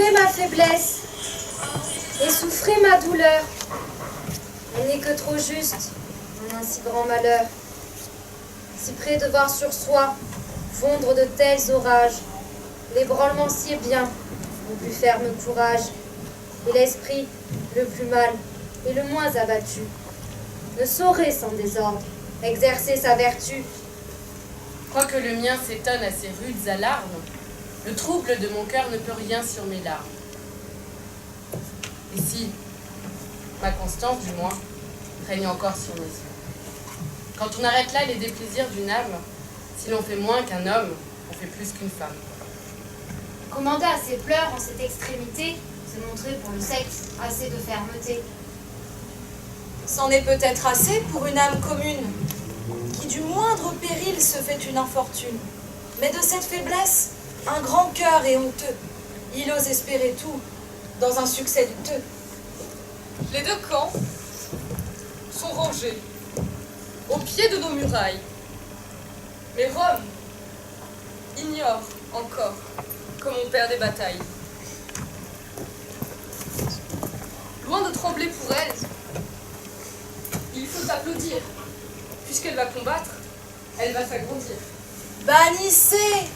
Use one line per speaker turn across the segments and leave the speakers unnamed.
Savez ma faiblesse et souffrez ma douleur. Elle n'est que trop juste en un si grand malheur. Si près de voir sur soi fondre de tels orages, l'ébranlement si est bien, mon plus ferme courage, et l'esprit, le plus mal et le moins abattu, ne saurait sans désordre exercer sa vertu.
Quoique le mien s'étonne à ces rudes alarmes, le trouble de mon cœur ne peut rien sur mes larmes. Et si, ma constance du moins, règne encore sur mes yeux. Quand on arrête là les déplaisirs d'une âme, si l'on fait moins qu'un homme, on fait plus qu'une femme.
Commander à ses pleurs en cette extrémité, c'est montrer pour le sexe assez de fermeté.
C'en est peut-être assez pour une âme commune, qui du moindre péril se fait une infortune. Mais de cette faiblesse, un grand cœur est honteux. Il ose espérer tout dans un succès douteux.
Les deux camps sont rangés au pied de nos murailles. Mais Rome ignore encore comment on perd des batailles. Loin de trembler pour elle, il faut applaudir. Puisqu'elle va combattre, elle va s'agrandir.
Bannissez,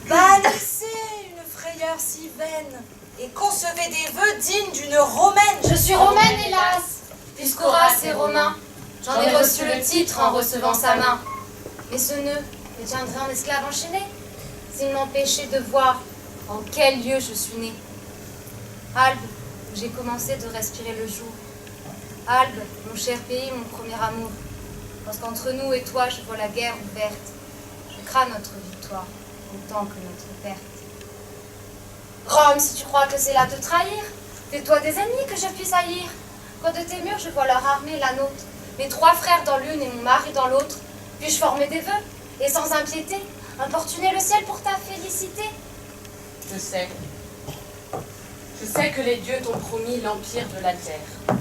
bannissez une frayeur si vaine, et concevez des vœux dignes d'une romaine.
Je suis romaine, hélas, puisqu'Horace est romain. J'en ai reçu le titre en recevant sa main. Et ce nœud me tiendrait en esclave enchaîné, s'il m'empêchait de voir en quel lieu je suis née. Albe, où j'ai commencé de respirer le jour. Albe, mon cher pays, mon premier amour. Lorsqu'entre nous et toi je vois la guerre ouverte, je crains notre victoire autant que notre perte. Rome, si tu crois que c'est là te trahir, fais-toi des ennemis que je puisse haïr. Quand de tes murs je vois leur armée, la nôtre, mes trois frères dans l'une et mon mari dans l'autre, puis-je former des vœux, et sans impiété, importuner le ciel pour ta félicité?
Je sais. Je sais que les dieux t'ont promis l'empire de la terre,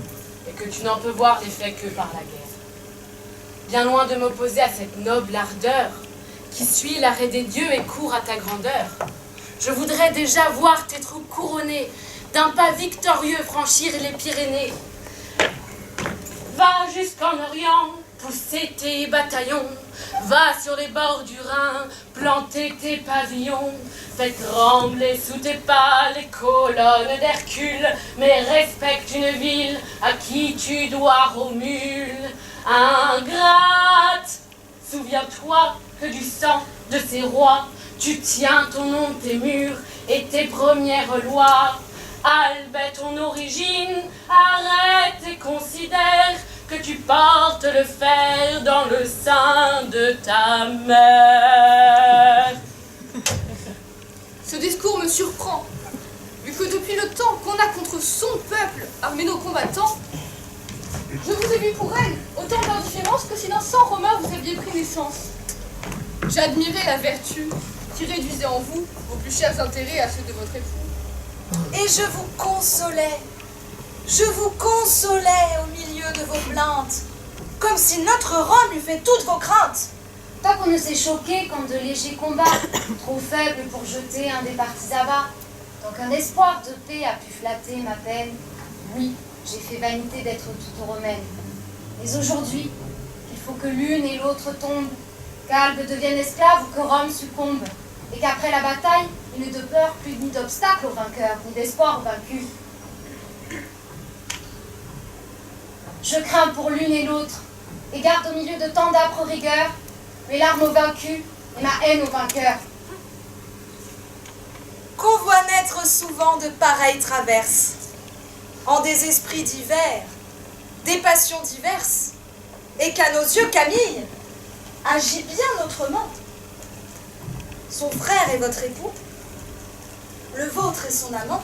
et que tu n'en peux voir l'effet que par la guerre. Bien loin de m'opposer à cette noble ardeur, qui suit l'arrêt des dieux et court à ta grandeur, je voudrais déjà voir tes troupes couronnées, d'un pas victorieux franchir les Pyrénées. Va jusqu'en Orient, pousser tes bataillons, va sur les bords du Rhin, planter tes pavillons, fais trembler sous tes pas les colonnes d'Hercule, mais respecte une ville à qui tu dois Romule. Ingrate, souviens-toi que du sang de ces rois, tu tiens ton nom, tes murs et tes premières lois. Albe est ton origine, arrête et considère que tu portes le fer dans le sein de ta mère.
Ce discours me surprend, vu que depuis le temps qu'on a contre son peuple armé nos combattants, je vous ai vu pour elle autant d'indifférence que si d'un sang romain vous aviez pris naissance. J'admirais la vertu qui réduisait en vous vos plus chers intérêts à ceux de votre époux.
Et je vous consolais au milieu de vos plaintes, comme si notre Rome eût fait toutes vos craintes.
Tant qu'on ne s'est choqué qu'en de légers combats, trop faibles pour jeter un des partis à bas, tant qu'un espoir de paix a pu flatter ma peine, oui, j'ai fait vanité d'être toute romaine. Mais aujourd'hui, il faut que l'une et l'autre tombent, qu'Albe devienne esclave ou que Rome succombe, et qu'après la bataille, il n'est de peur plus ni d'obstacle au vainqueur, ni d'espoir au vaincu. Je crains pour l'une et l'autre, et garde au milieu de tant d'âpres rigueurs, mes larmes aux vaincus et ma haine aux vainqueurs.
Qu'on voit naître souvent de pareilles traverses, en des esprits divers, des passions diverses, et qu'à nos yeux Camille agit bien autrement. Son frère est votre époux, le vôtre est son amant,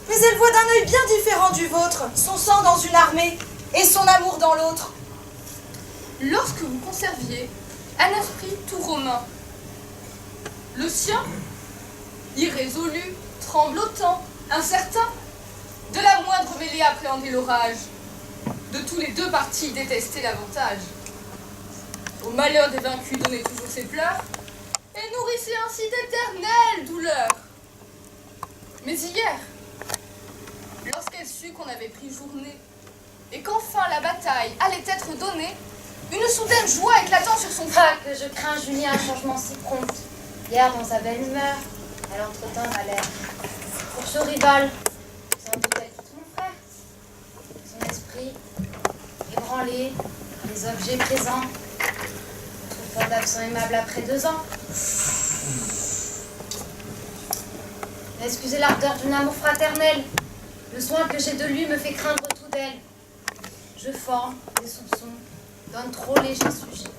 mais elle voit d'un œil bien différent du vôtre son sang dans une armée et son amour dans l'autre.
Lorsque vous conserviez un esprit tout romain, le sien, irrésolu, tremblotant, incertain, de la moindre mêlée appréhendait l'orage, de tous les deux partis détestait l'avantage. Au malheur des vaincus donnait toujours ses pleurs, et nourrissait ainsi d'éternelles douleurs. Mais hier, lorsqu'elle sut qu'on avait pris journée, et qu'enfin la bataille allait être donnée, une soudaine joie éclatant sur son front.
Pas que je crains Julie un changement si prompt. Hier, dans sa belle humeur, elle entretint Valère. Pour ce rival, sans doute elle quitte mon frère. Son esprit, ébranlé par les objets présents, autrefois d'absent aimable après 2 ans. Excusez l'ardeur d'un amour fraternel. Le soin que j'ai de lui me fait craindre tout d'elle. Je forme des soupçons d'un trop léger sujet.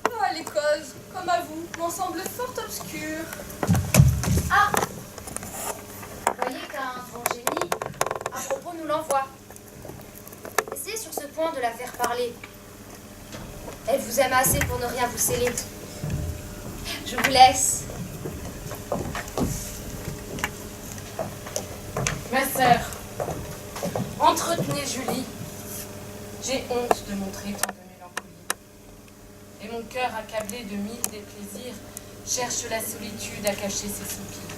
Ah, les causes, comme à vous, m'en semblent fort obscures.
Ah! Voyez qu'un bon génie, à propos, nous l'envoie. Essayez sur ce point de la faire parler. Elle vous aime assez pour ne rien vous sceller. Je vous laisse.
Ma sœur, entretenez Julie. J'ai honte de montrer tant de mélancolie. Et mon cœur accablé de 1000 déplaisirs cherche la solitude à cacher ses soupirs.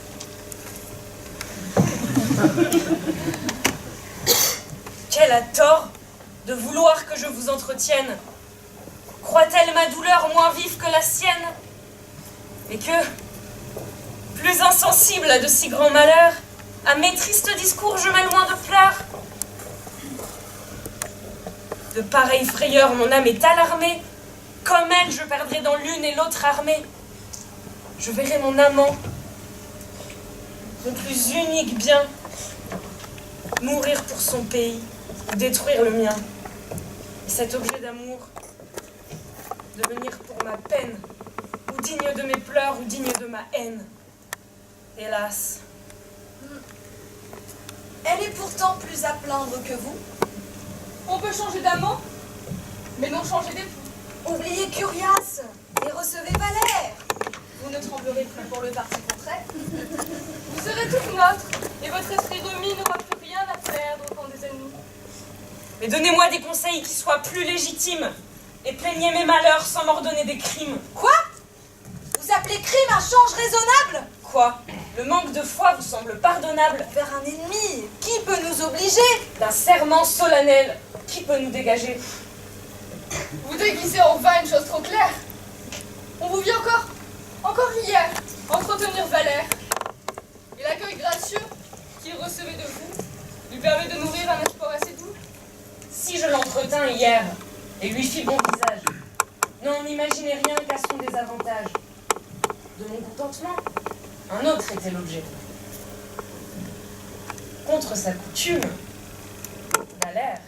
Quel a tort de vouloir que je vous entretienne? Croit-elle ma douleur moins vive que la sienne? Et que, plus insensible à de si grands malheurs, à mes tristes discours je mets loin de pleurs? De pareilles frayeurs mon âme est alarmée. Comme elle, je perdrai dans l'une et l'autre armée. Je verrai mon amant, mon plus unique bien, mourir pour son pays ou détruire le mien. Et cet objet d'amour devenir pour ma peine, ou digne de mes pleurs, ou digne de ma haine. Hélas.
Elle est pourtant plus à plaindre que vous.
On peut changer d'amant, mais non changer d'époux.
Oubliez Curiace et recevez Valère. Vous ne tremblerez plus pour le parti contraire.
Vous serez toute nôtre, et votre esprit remis n'aura plus rien à perdre au camp des ennemis.
Mais donnez-moi des conseils qui soient plus légitimes, et plaignez mes malheurs sans m'ordonner des crimes.
Quoi? Vous appelez crime un change raisonnable?
Quoi? Le manque de foi vous semble pardonnable?
Vers un ennemi, qui peut nous obliger?
D'un serment solennel, qui peut nous dégager?
Vous déguisez en vain une chose trop claire. On vous vit encore hier, entretenir Valère. Et l'accueil gracieux qu'il recevait de vous lui permet de nourrir un espoir assez doux.
Si je l'entretins hier, et lui fis bon visage, n'en imaginez rien qu'à son désavantage. De mon contentement, un autre était l'objet. Contre sa coutume, Valère.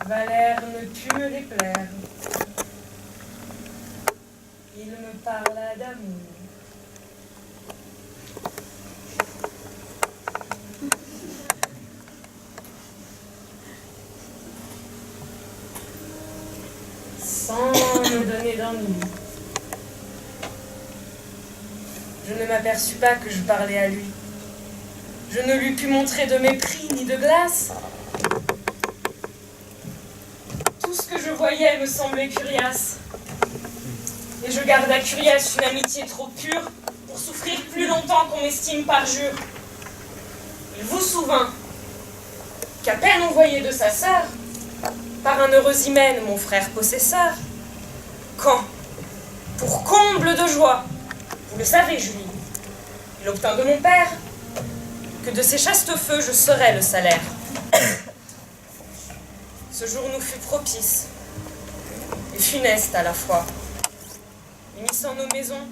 Valère ne put me déplaire. Il me parla d'amour. Sans me donner d'ennui. Je ne m'aperçus pas que je parlais à lui. Je ne lui pus montrer de mépris ni de glace. Tout ce que je voyais me semblait Curiace. Et je garde à Curiace une amitié trop pure pour souffrir plus longtemps qu'on m'estime parjure. Il vous souvint qu'à peine envoyé de sa sœur, par un heureux hymen, mon frère possesseur, quand, pour comble de joie, vous le savez, Julie, il obtint de mon père que de ses chastes feux je serais le salaire. Ce jour nous fut propice et funeste à la fois. Unissant nos maisons,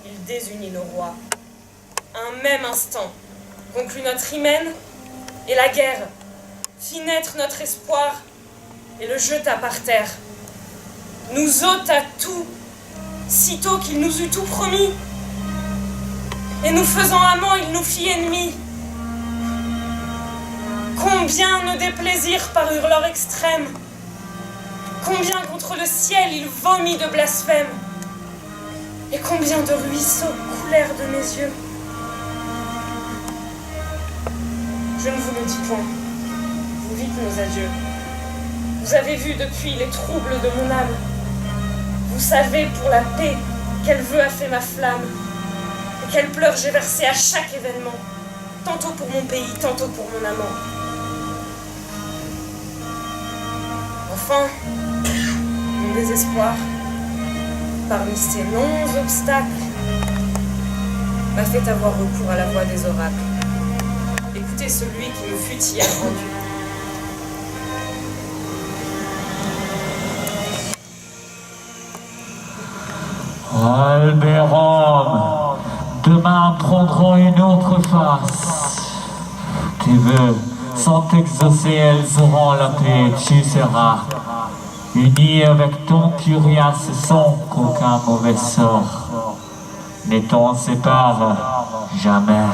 il désunit nos rois. À un même instant, conclut notre hymen, et la guerre fit naître notre espoir et le jeta par terre. Nous ôta tout, sitôt qu'il nous eut tout promis. Et nous faisant amants, il nous fit ennemis. Combien nos déplaisirs parurent leur extrême. Combien contre le ciel il vomit de blasphème. Et combien de ruisseaux coulèrent de mes yeux. Je ne vous le dis point. vous vite nos adieux. Vous avez vu depuis les troubles de mon âme. Vous savez pour la paix quel vœu a fait ma flamme, et quelles pleurs j'ai versées à chaque événement, tantôt pour mon pays, tantôt pour mon amant. Enfin, mon désespoir, parmi ces longs obstacles, m'a fait avoir recours à la voix des oracles. Écoutez celui qui me fut hier rendu.
Alberon, demain prendront une autre face. Tes vœux sont exaucés, elles auront la paix, tu seras uni avec ton Curias sans qu'aucun mauvais sort ne t'en sépare jamais.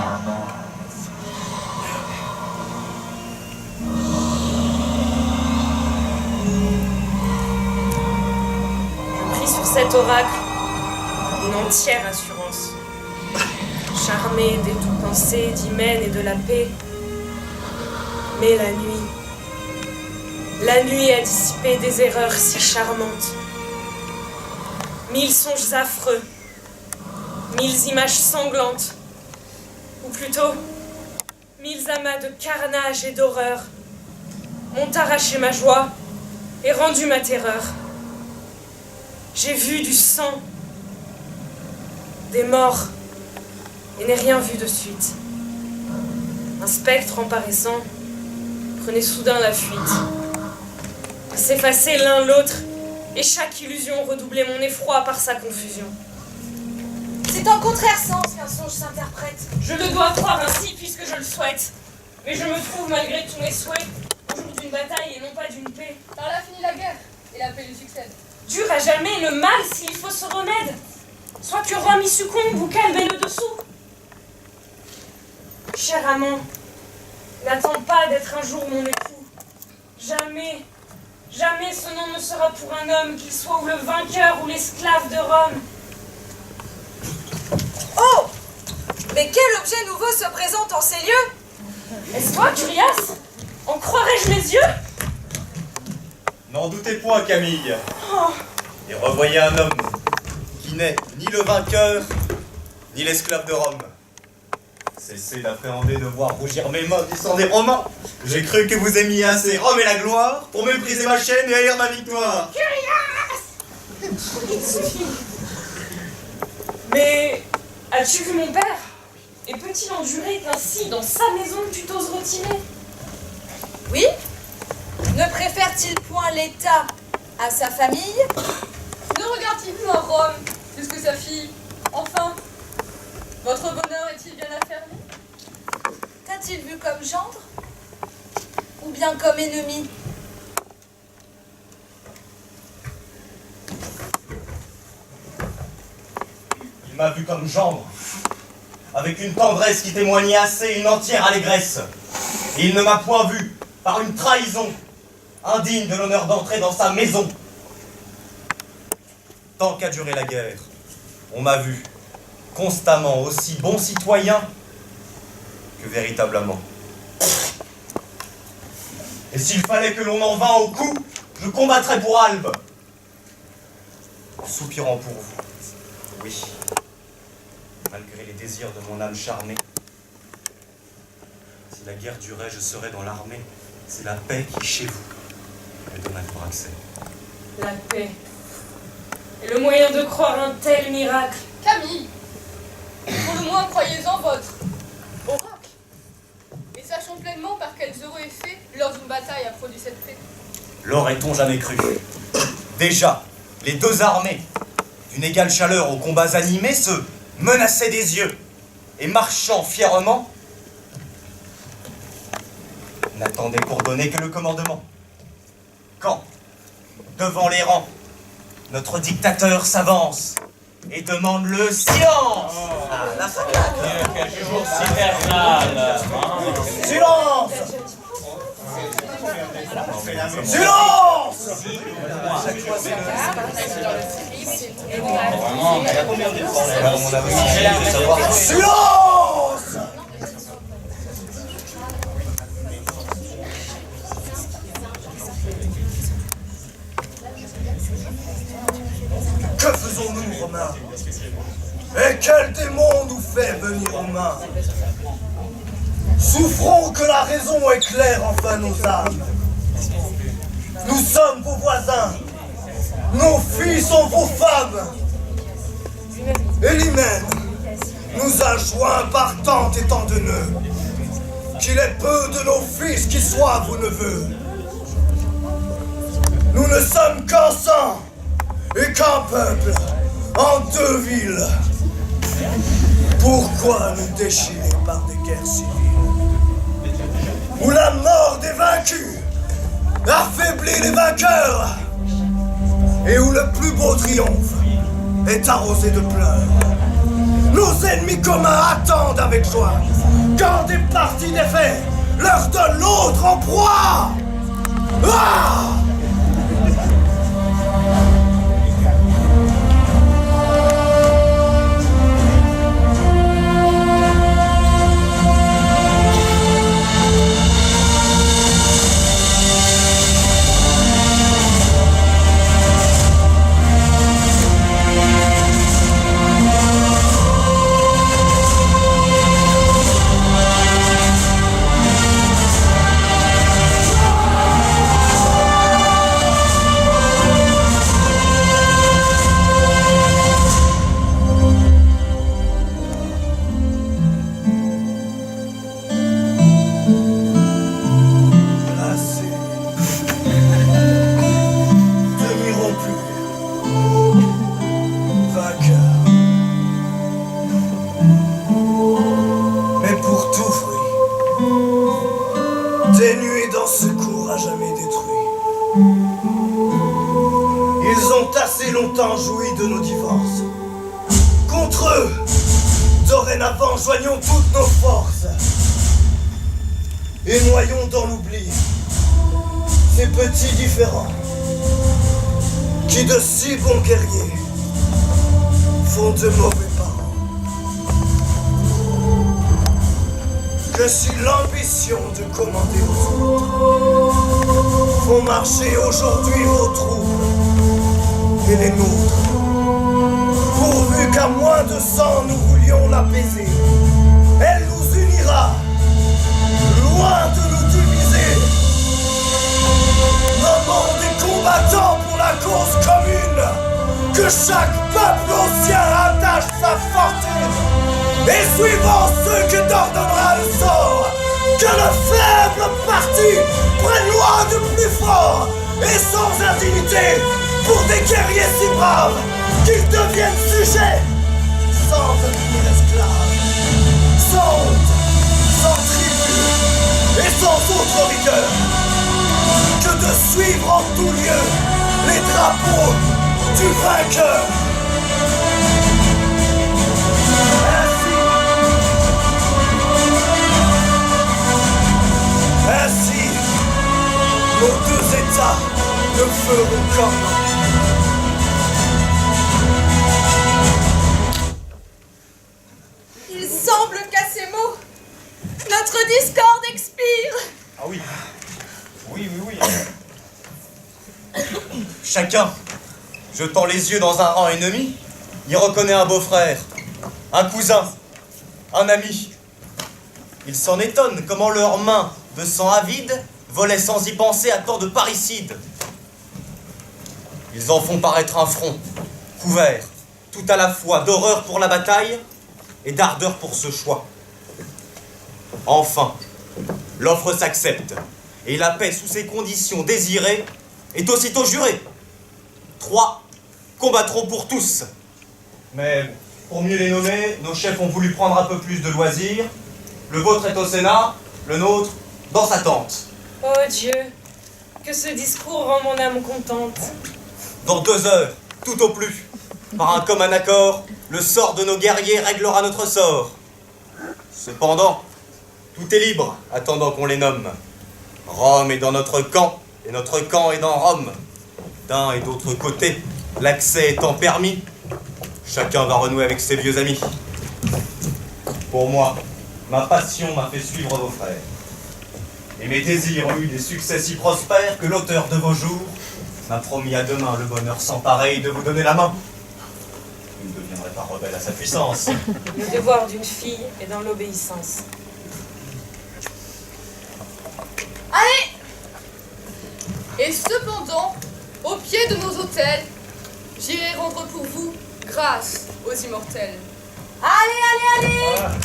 Je pris sur cet oracle une entière assurance. Charmé des doux pensées d'hymen et de la paix. Mais la nuit a dissipé des erreurs si charmantes. 1000 songes affreux, 1000 images sanglantes, ou plutôt 1000 amas de carnage et d'horreur m'ont arraché ma joie et rendu ma terreur. J'ai vu du sang, des morts, et n'ai rien vu de suite. Un spectre en paraissant prenait soudain la fuite. S'effacer l'un l'autre, et chaque illusion redoublait mon effroi par sa confusion.
C'est en contraire sens qu'un songe s'interprète.
Je le dois croire ainsi puisque je le souhaite. Mais je me trouve malgré tous mes souhaits au jour d'une bataille et non pas d'une paix.
Par là finit la guerre, et la paix lui succède.
Dure à jamais le mal s'il faut ce remède. Soit que Rome y succombe ou qu'elle met le dessous. Cher amant, n'attends pas d'être un jour mon époux. Jamais, jamais ce nom ne sera pour un homme, qu'il soit ou le vainqueur ou l'esclave de Rome.
Oh! Mais quel objet nouveau se présente en ces lieux?
Est-ce toi, Curias? En croirais-je mes yeux?
N'en doutez point, Camille.
Oh,
Et revoyez un homme qui n'est ni le vainqueur, ni l'esclave de Rome. Cessez d'appréhender de voir rougir mes mains du sang des Romains. J'ai cru que vous aimiez assez Rome et la gloire pour mépriser ma chaîne et haïr ma victoire.
mais as-tu vu mon père? Et peut-il endurer qu'ainsi, dans sa maison, tu t'oses retirer?
Oui? Ne préfère-t-il point l'État à sa famille?
Ne regarde-t-il plus en Rome plus que sa fille? Enfin, votre bonheur est-il bien affermi?
T'a-t-il vu comme gendre? Ou bien comme ennemi?
Il m'a vu comme gendre, avec une tendresse qui témoignait assez une entière allégresse. Et il ne m'a point vu par une trahison, indigne de l'honneur d'entrer dans sa maison. Tant qu'a duré la guerre, on m'a vu constamment aussi bon citoyen que véritablement. Et s'il fallait que l'on en vînt au coup, je combattrais pour Albe, en soupirant pour vous. Oui, malgré les désirs de mon âme charmée. Si la guerre durait, je serais dans l'armée. C'est la paix qui, chez vous, me donne un libre accès.
La paix. Et le moyen de croire un tel miracle.
Camille, pour le moins croyez-en votre oracle. Et sachons pleinement par quels heureux effets lors d'une bataille a produit cette paix.
L'aurait-on jamais cru? Déjà, les deux armées, d'une égale chaleur aux combats animés, se menaçaient des yeux, et marchant fièrement, n'attendaient pour donner que le commandement. Quand, devant les rangs, notre dictateur s'avance et demande le silence. Ah, la
Quel jour hivernal.
silence. Silence. Silence.
Romains? Et quel démon nous fait venir aux mains? Souffrons que la raison éclaire enfin nos âmes. Nous sommes vos voisins, nos filles sont vos femmes. Et l'hymen nous a joints par tant et tant de nœuds, qu'il est peu de nos fils qui soient vos neveux. Nous ne sommes qu'un sang et qu'un peuple en deux villes. Pourquoi nous déchirer par des guerres civiles, où la mort des vaincus affaiblit les vainqueurs, et où le plus beau triomphe est arrosé de pleurs? Nos ennemis communs attendent avec joie quand des parties défaites leur donnent l'autre en proie. Ah! Longtemps joui de nos divorces. Contre eux, dorénavant, joignons toutes nos forces et noyons dans l'oubli ces petits différends qui de si bons guerriers font de mauvais parents. Que si l'ambition de commander aux autres font marcher aujourd'hui vos troupes et les nôtres, pourvu qu'à moins de sang nous voulions l'apaiser, elle nous unira, loin de nous diviser. Nommons des combattants pour la cause commune, que chaque peuple au sien attache sa fortune, et suivant ceux que t'ordonnera le sort, que le faible parti prenne loi de plus fort, et sans indignité, pour des guerriers si braves qu'ils deviennent sujets sans devenir esclaves, sans honte, sans tribu et sans autre rigueur que de suivre en tout lieu les drapeaux du vainqueur. Ainsi, nos deux États ne feront qu'un.
Il semble qu'à ces mots, notre discorde expire.
Ah oui. Oui. Chacun, jetant les yeux dans un rang ennemi, y reconnaît un beau-frère, un cousin, un ami. Ils s'en étonnent comment leurs mains de sang avide volaient sans y penser à tant de parricides. Ils en font paraître un front, couvert, tout à la fois d'horreur pour la bataille et d'ardeur pour ce choix. Enfin, l'offre s'accepte, et la paix sous ses conditions désirées est aussitôt jurée. 3 combattront pour tous. Mais pour mieux les nommer, nos chefs ont voulu prendre un peu plus de loisirs. Le vôtre est au Sénat, le nôtre dans sa tente.
Oh Dieu, que ce discours rend mon âme contente.
Dans 2 heures, tout au plus, par un commun accord, le sort de nos guerriers réglera notre sort. Cependant, tout est libre, attendant qu'on les nomme. Rome est dans notre camp, et notre camp est dans Rome. D'un et d'autre côté, l'accès étant permis, chacun va renouer avec ses vieux amis. Pour moi, ma passion m'a fait suivre vos frères. Et mes désirs ont eu des succès si prospères que l'auteur de vos jours m'a promis à demain le bonheur sans pareil de vous donner la main. vous ne deviendrez pas rebelle à sa puissance.
Le devoir d'une fille est dans l'obéissance.
Allez! Et cependant, au pied de nos autels, j'irai rendre pour vous grâce aux immortels.
Allez, allez, allez!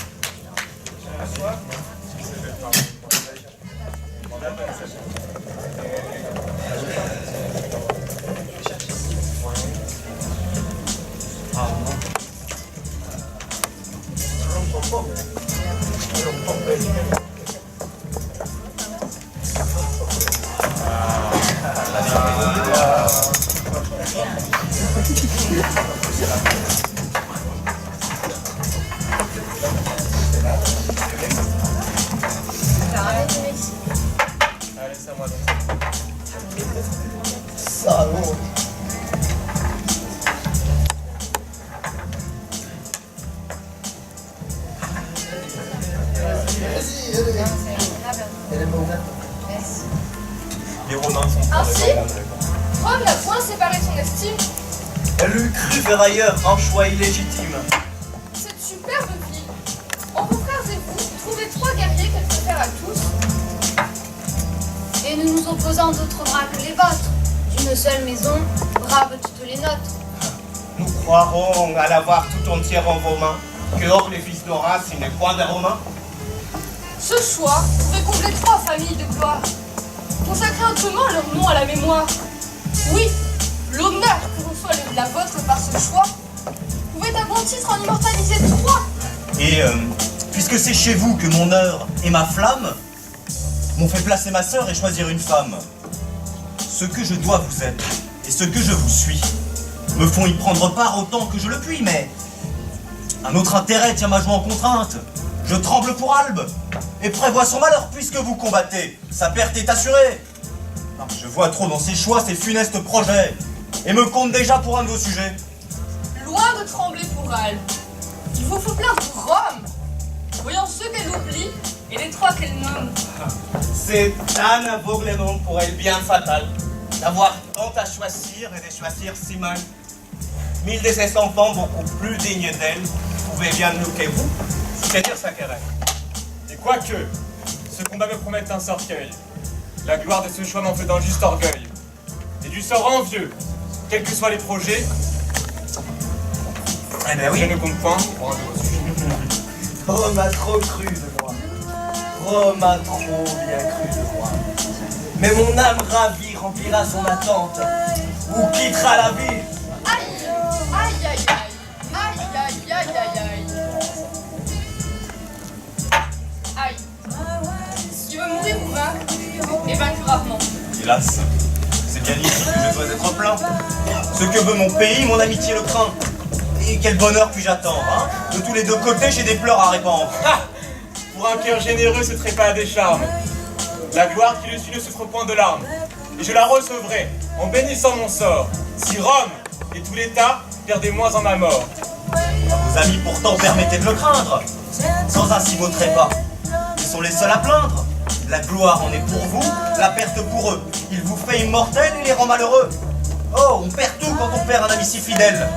Allez, c'est à moi donc.
Salaud.
Les Romains sont
Ainsi,
très bons.
Rome n'a point séparé son estime.
Elle eût cru faire ailleurs un choix illégitime.
Cette superbe ville, en vos frères et vous, trouvez 3 guerriers qu'elle préfère à tous.
Et nous nous opposons d'autres bras que les vôtres. D'une seule maison, brave toutes les nôtres.
Nous croirons à l'avoir tout entière en vos mains, que hors les fils d'Horace, il n'est point d'un Romain.
Ce choix pourrait combler 3 familles de gloire. Consacrer autrement leur nom à la mémoire. Oui, l'honneur que reçoit la vôtre par ce choix pouvait à bon titre en immortaliser 3.
Et puisque c'est chez vous que mon heure et ma flamme m'ont fait placer ma sœur et choisir une femme, ce que je dois vous être et ce que je vous suis me font y prendre part autant que je le puis, mais un autre intérêt tient ma joie en contrainte. Je tremble pour Albe et prévois son malheur puisque vous combattez. Sa perte est assurée. Je vois trop dans ses choix ses funestes projets et me compte déjà pour un de vos sujets.
Loin de trembler pour Albe, il vous faut plaindre Rome, voyant ceux qu'elle oublie et les 3 qu'elle nomme.
C'est un aveuglement pour elle bien fatal, d'avoir tant à choisir et de choisir si mal. 1000 de ses enfants, beaucoup plus dignes d'elle, pouvaient bien mieux que vous, c'est-à-dire sa querelle.
Et quoique, ce combat me promette un sorgueil, la gloire de ce choix m'en fait d'un juste orgueil. Et du sort envieux, quels que soient les projets,
Eh ben oui.
je ne compte point pour un de vos sujets.
Rome a trop cru de moi. Rome a trop bien cru de moi. Mais mon âme ravie remplira son attente ou quittera la ville.
Aïe, aïe, aïe, aïe, aïe, aïe, aïe, aïe, aïe. Aïe. Qui veut mourir ou vaincre, est vaincu rarement.
Hélas, c'est bien ici que je dois être plein. Ce que veut mon pays, mon amitié le craint. Et quel bonheur puis-je attendre, hein? De tous les deux côtés, j'ai des pleurs à répandre.
Ah! Pour un cœur généreux se trépas à des charmes. La gloire qui le suit ne souffre point de larmes. Et je la recevrai en bénissant mon sort. Si Rome et tout l'État perdaient moins en ma mort.
Vos amis pourtant permettaient de le craindre. Sans un si beau trépas, ils sont les seuls à plaindre. La gloire en est pour vous, la perte pour eux. Il vous fait immortel et les rend malheureux. Oh, on perd tout quand on perd un ami si fidèle.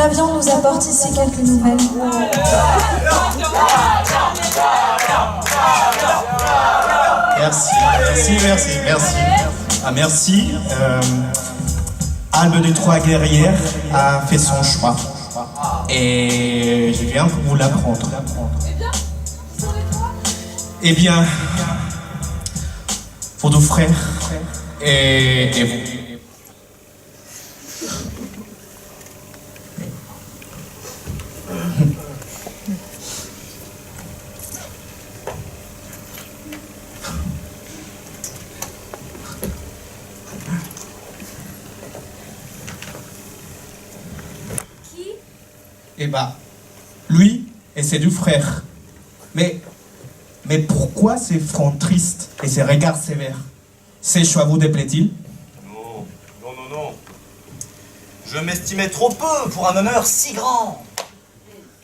la viande nous apporte ici quelques nouvelles.
Merci. Ah, merci. Albe des Trois Guerrières a fait son choix. Et je viens pour vous l'apprendre. Eh bien, vos deux frères et vous. Eh ben, lui et ses deux frères. Mais pourquoi ces fronts tristes et ces regards sévères? Ces choix vous déplaît-il?
Non. Je m'estimais trop peu pour un honneur si grand.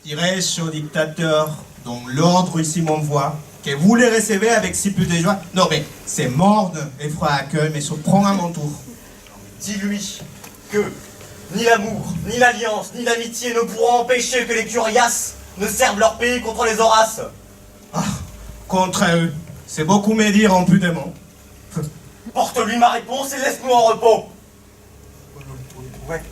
Dirais-je au dictateur dont l'ordre ici m'envoie, que vous les recevez avec si peu de joie? Non mais, c'est morne et froid accueil, mais se prend à mon tour.
Dis-lui que ni l'amour, ni l'alliance, ni l'amitié ne pourront empêcher que les Curias ne servent leur pays contre les Horaces.
Ah, contre eux, c'est beaucoup médire en plus de mots.
Porte-lui ma réponse et laisse-nous en repos. Ouais.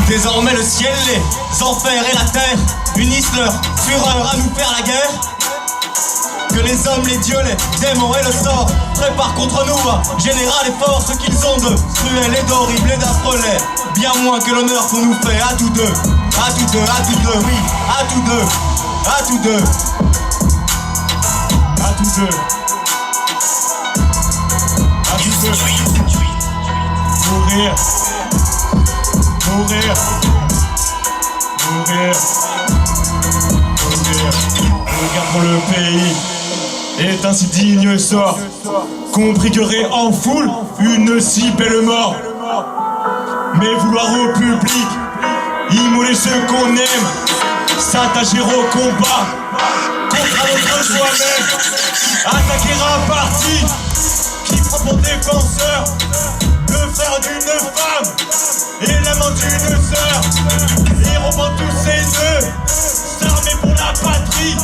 Désormais le ciel, les enfers et la terre unissent leur fureur à nous faire la guerre. Que les hommes, les dieux, les démons et le sort préparent contre nous un général et fort. Ce qu'ils ont de cruel et d'horrible et d'affreux, bien moins que l'honneur qu'on nous fait à tous deux. À tous deux, oui, à tous deux. À tous deux. À tous deux. À tous deux. Mourir. Mourir. Le regard pour le pays est un si digne sort qu'on briguerait en foule une si belle mort. Mais vouloir au public immoler ceux qu'on aime, s'attacher au combat contre notre soi-même, attaquer un parti qui prend pour défenseur le frère d'une femme et l'amant d'une sœur, et rompant tous ses nœuds, s'armer pour la patrie,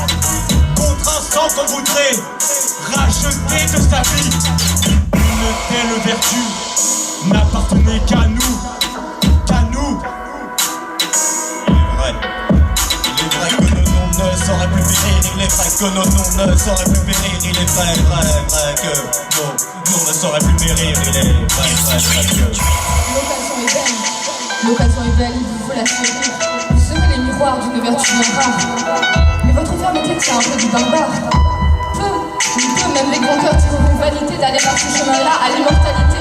contre un sang qu'on voudrait racheter de sa vie. Une telle vertu n'appartenait qu'à nous, qu'à nous. Il est vrai que nos noms ne sauraient plus périr, il est vrai que nos noms ne sauraient plus périr, il est vrai que nos noms ne sauraient plus périr, il est vrai que...
L'occasion est belle, il vous faut la saisir. Vous serez les miroirs d'une vertu bien rare. Mais votre fermeté tient un peu du barbare. Peu, même les grands cœurs tireront vanité d'aller par ce chemin-là à l'immortalité.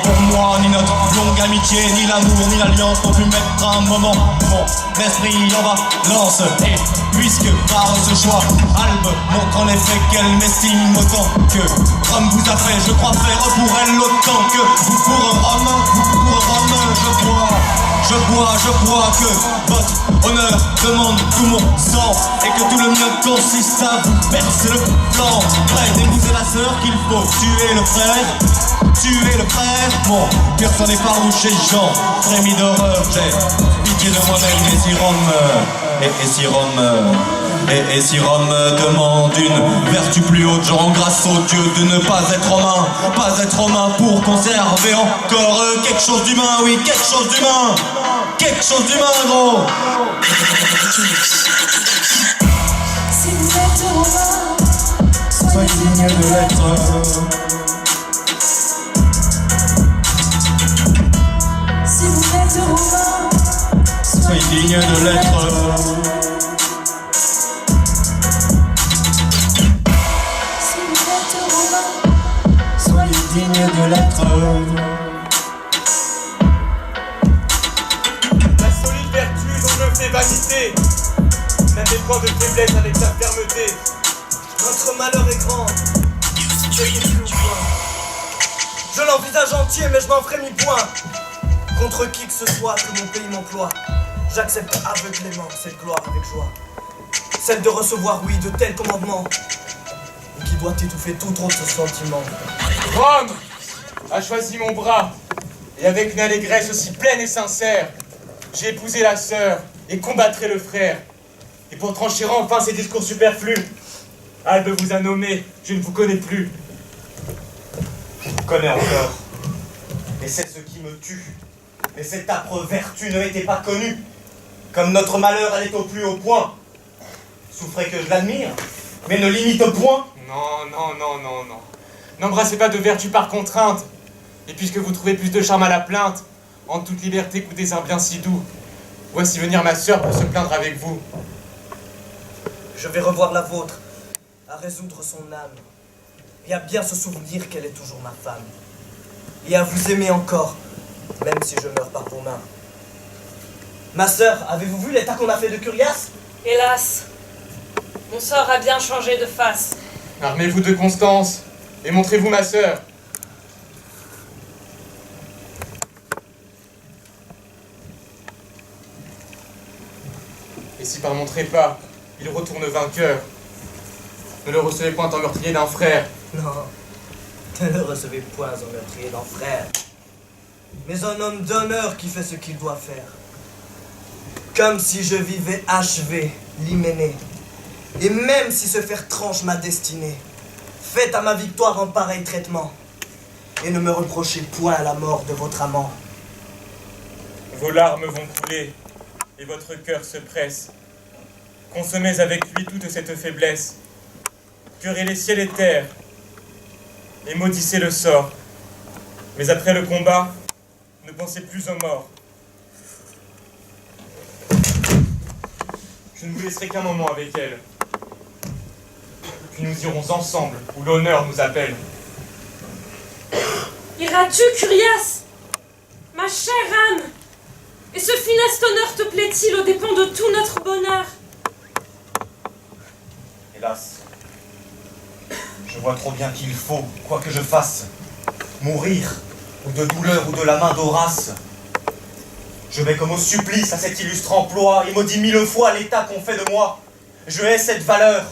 Pour moi, ni notre longue amitié, ni l'amour, ni l'alliance n'ont pu mettre un moment mon esprit en balance. Et puisque par ce choix, Albe montre en effet qu'elle m'estime autant que Rome vous a fait, je crois faire pour elle autant que vous pour Rome, je bois que votre honneur demande tout mon sang et que tout le mien consiste à vous percer le flanc. Près d'épouser la sœur qu'il faut tuer le frère, mon cœur s'en effarouché, Jean, frémis d'horreur, j'ai pitié de moi-même. Et si Rome demande une vertu plus haute, je rends grâce au Dieu de ne pas être romain pour conserver encore quelque chose d'humain, oui, quelque chose d'humain, gros.
Si vous êtes romain,
Soyez digne de l'être.
Si vous êtes romain,
Soyez digne digne de l'être.
Si vous êtes romain, soyez digne de l'être.
La solide vertu dont je fais vanité n'a des points de faiblesse avec sa fermeté.
Notre malheur est grand. Je l'envisage entier, mais je n'en ferai mi point. Contre qui que ce soit que mon pays m'emploie, j'accepte aveuglément cette gloire avec joie. Celle de recevoir, oui, de tels commandements, et qui doit étouffer tout autre sentiment.
Rome a choisi mon bras, et avec une allégresse aussi pleine et sincère, j'ai épousé la sœur et combattrai le frère. Et pour trancher enfin ces discours superflus, Albe vous a nommé, je ne vous connais plus.
Je vous connais encore, et c'est ce qui me tue. Mais cette âpre vertu ne m'était pas connue. Comme notre malheur, elle est au plus haut point. Souffrez que je l'admire, mais ne l'imite point.
Non. N'embrassez pas de vertu par contrainte. Et puisque vous trouvez plus de charme à la plainte, en toute liberté goûtez un bien si doux. Voici venir ma sœur pour se plaindre avec vous.
Je vais revoir la vôtre, à résoudre son âme, et à bien se souvenir qu'elle est toujours ma femme, et à vous aimer encore, même si je meurs par vos mains. Ma sœur, avez-vous vu l'état qu'on a fait de Curias?
Hélas, mon sort a bien changé de face.
Armez-vous de constance, et montrez-vous ma sœur. Et si par mon trépas, il retourne vainqueur, ne le recevez point en meurtrier d'un frère.
Non, ne le recevez point en meurtrier d'un frère, mais un homme d'honneur qui fait ce qu'il doit faire. Comme si je vivais achevé, l'hyménée, et même si ce fer tranche ma destinée, faites à ma victoire un pareil traitement, et ne me reprochez point à la mort de votre amant.
Vos larmes vont couler, et votre cœur se presse. Consommez avec lui toute cette faiblesse. Curez les ciels et terres, et maudissez le sort. Mais après le combat, ne pensez plus aux morts. Je ne vous laisserai qu'un moment avec elle. Puis nous irons ensemble, où l'honneur nous appelle.
Iras-tu, Curias, ma chère âme? Et ce funeste honneur te plaît-il aux dépens de tout notre bonheur?
Hélas, je vois trop bien qu'il faut, quoi que je fasse, mourir, ou de douleur ou de la main d'Horace. Je vais comme au supplice à cet illustre emploi, et maudis 1000 fois l'état qu'on fait de moi. Je hais cette valeur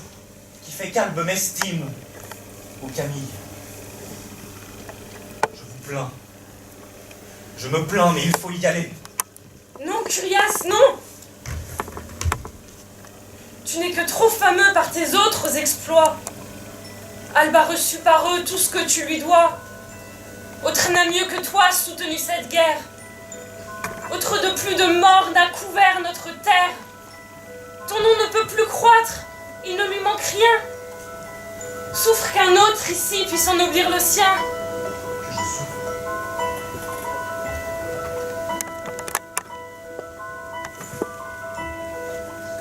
qui fait qu'Albe m'estime, ô Camille. Je vous plains. Je me plains, mais il faut y aller.
Non, Curias, non! Tu n'es que trop fameux par tes autres exploits. Albe a reçu par eux tout ce que tu lui dois. Autre n'a mieux que toi soutenu cette guerre. Autre de plus de morts n'a couvert notre terre. Ton nom ne peut plus croître, il ne lui manque rien. Souffre qu'un autre ici puisse ennoblir le sien.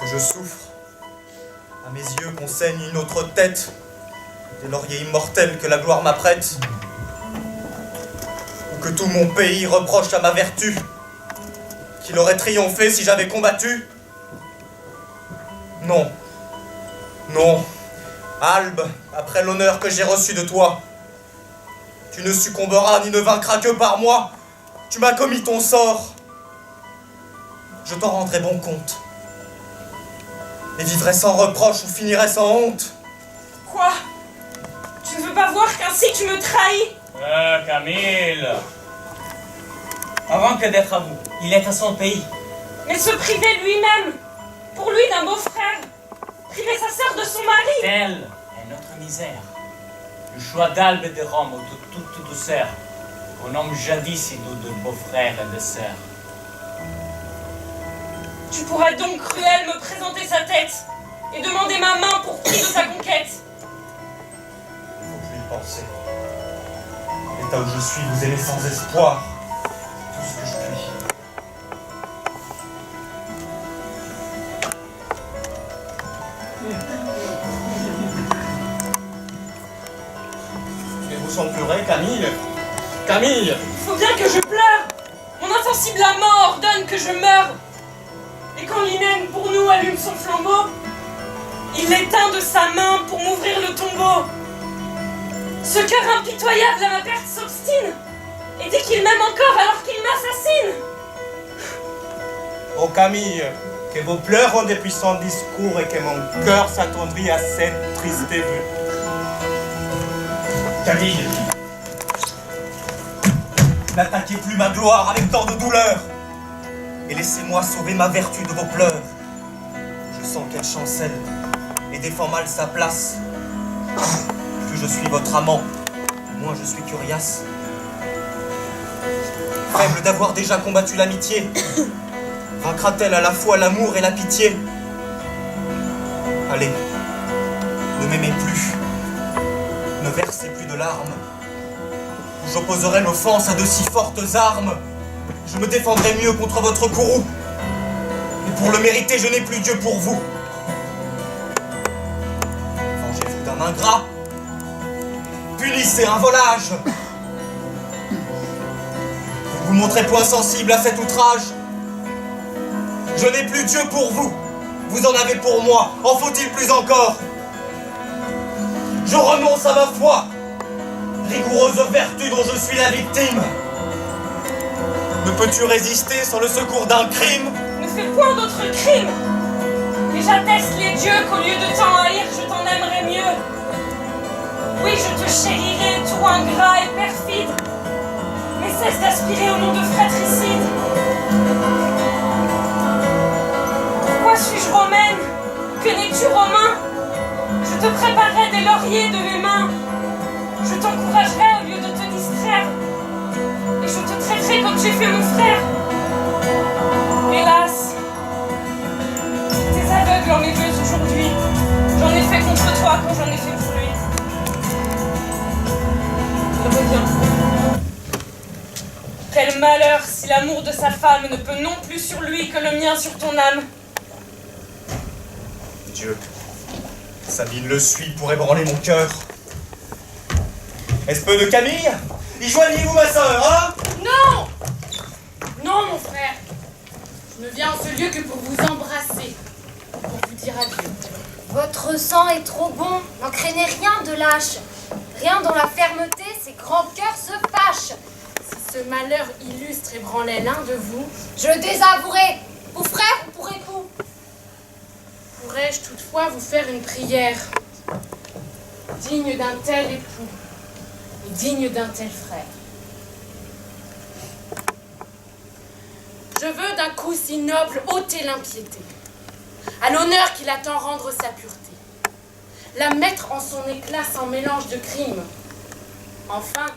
Que je souffre. À mes yeux qu'on saigne une autre tête, des lauriers immortels que la gloire m'apprête. Ou que tout mon pays reproche à ma vertu qu'il aurait triomphé si j'avais combattu. Non, non, Albe, après l'honneur que j'ai reçu de toi, tu ne succomberas ni ne vaincras que par moi. Tu m'as commis ton sort. Je t'en rendrai bon compte. Et vivrai sans reproche ou finirai sans honte.
Quoi? Tu ne veux pas voir qu'ainsi tu me trahis?
Camille! Avant que d'être à vous, il est à son pays.
Mais se priver lui-même, pour lui d'un beau-frère, priver sa sœur de son mari.
Telle est notre misère. Le choix d'Albe et de Rome de toute douceur, qu'on nomme jadis si nous de beaux-frères et de sœurs.
Tu pourrais donc, cruel, me présenter sa tête et demander ma main pour prix de sa conquête.
Il faut plus y penser. L'état où je suis, vous aimez sans espoir tout ce que je puis.
Camille. Camille!
Il faut bien que je pleure. Mon insensible amant ordonne que je meure. Et quand l'hymen pour nous allume son flambeau, il l'éteint de sa main pour m'ouvrir le tombeau. Ce cœur impitoyable à ma perte s'obstine et dit qu'il m'aime encore alors qu'il m'assassine.
Oh Camille, que vos pleurs ont des puissants discours et que mon cœur s'attendrit à cette triste vue.
Camille!
N'attaquez plus ma gloire avec tant de douleur et laissez-moi sauver ma vertu de vos pleurs. Je sens qu'elle chancelle et défend mal sa place. Plus je suis votre amant, moins je suis curiace. Faible d'avoir déjà combattu l'amitié, vaincra-t-elle à la fois l'amour et la pitié? Allez, ne m'aimez plus, ne versez plus de larmes. J'opposerai l'offense à de si fortes armes. Je me défendrai mieux contre votre courroux. Et pour le mériter, je n'ai plus Dieu pour vous. Vengez-vous d'un ingrat. Punissez un volage. Vous vous montrez point sensible à cet outrage. Je n'ai plus Dieu pour vous. Vous en avez pour moi. En faut-il plus encore? Je renonce à ma foi. Rigoureuse vertu dont je suis la victime. Ne peux-tu résister sans le secours d'un crime?
Ne fais point d'autre crime. Et j'atteste les dieux qu'au lieu de t'en haïr, je t'en aimerais mieux. Oui, je te chérirai, tout ingrat et perfide. Mais cesse d'aspirer au nom de fratricide. Pourquoi suis-je romaine? Que n'es-tu romain? Je te préparerai des lauriers de mes mains. Je t'encouragerai au lieu de te distraire. Et je te traiterai comme j'ai fait mon frère. Hélas, tes aveugles en mes yeux aujourd'hui. J'en ai fait contre toi quand j'en ai fait pour lui. Reviens. Quel malheur si l'amour de sa femme ne peut non plus sur lui que le mien sur ton âme.
Dieu, Sabine le suit pour ébranler mon cœur. Est-ce peu de Camille? Y joignez-vous ma sœur, hein?
Non! Non, mon frère. Je ne viens en ce lieu que pour vous embrasser, pour vous dire adieu.
Votre sang est trop bon, n'en craignez rien de lâche. Rien dans la fermeté, ces grands cœurs se fâchent.
Si ce malheur illustre ébranlait l'un de vous,
Je désavouerai, pour frère ou pour époux.
pourrais-je toutefois vous faire une prière digne d'un tel époux et digne d'un tel frère. Je veux d'un coup si noble ôter l'impiété, à l'honneur qu'il attend rendre sa pureté, la mettre en son éclat sans mélange de crime. Enfin,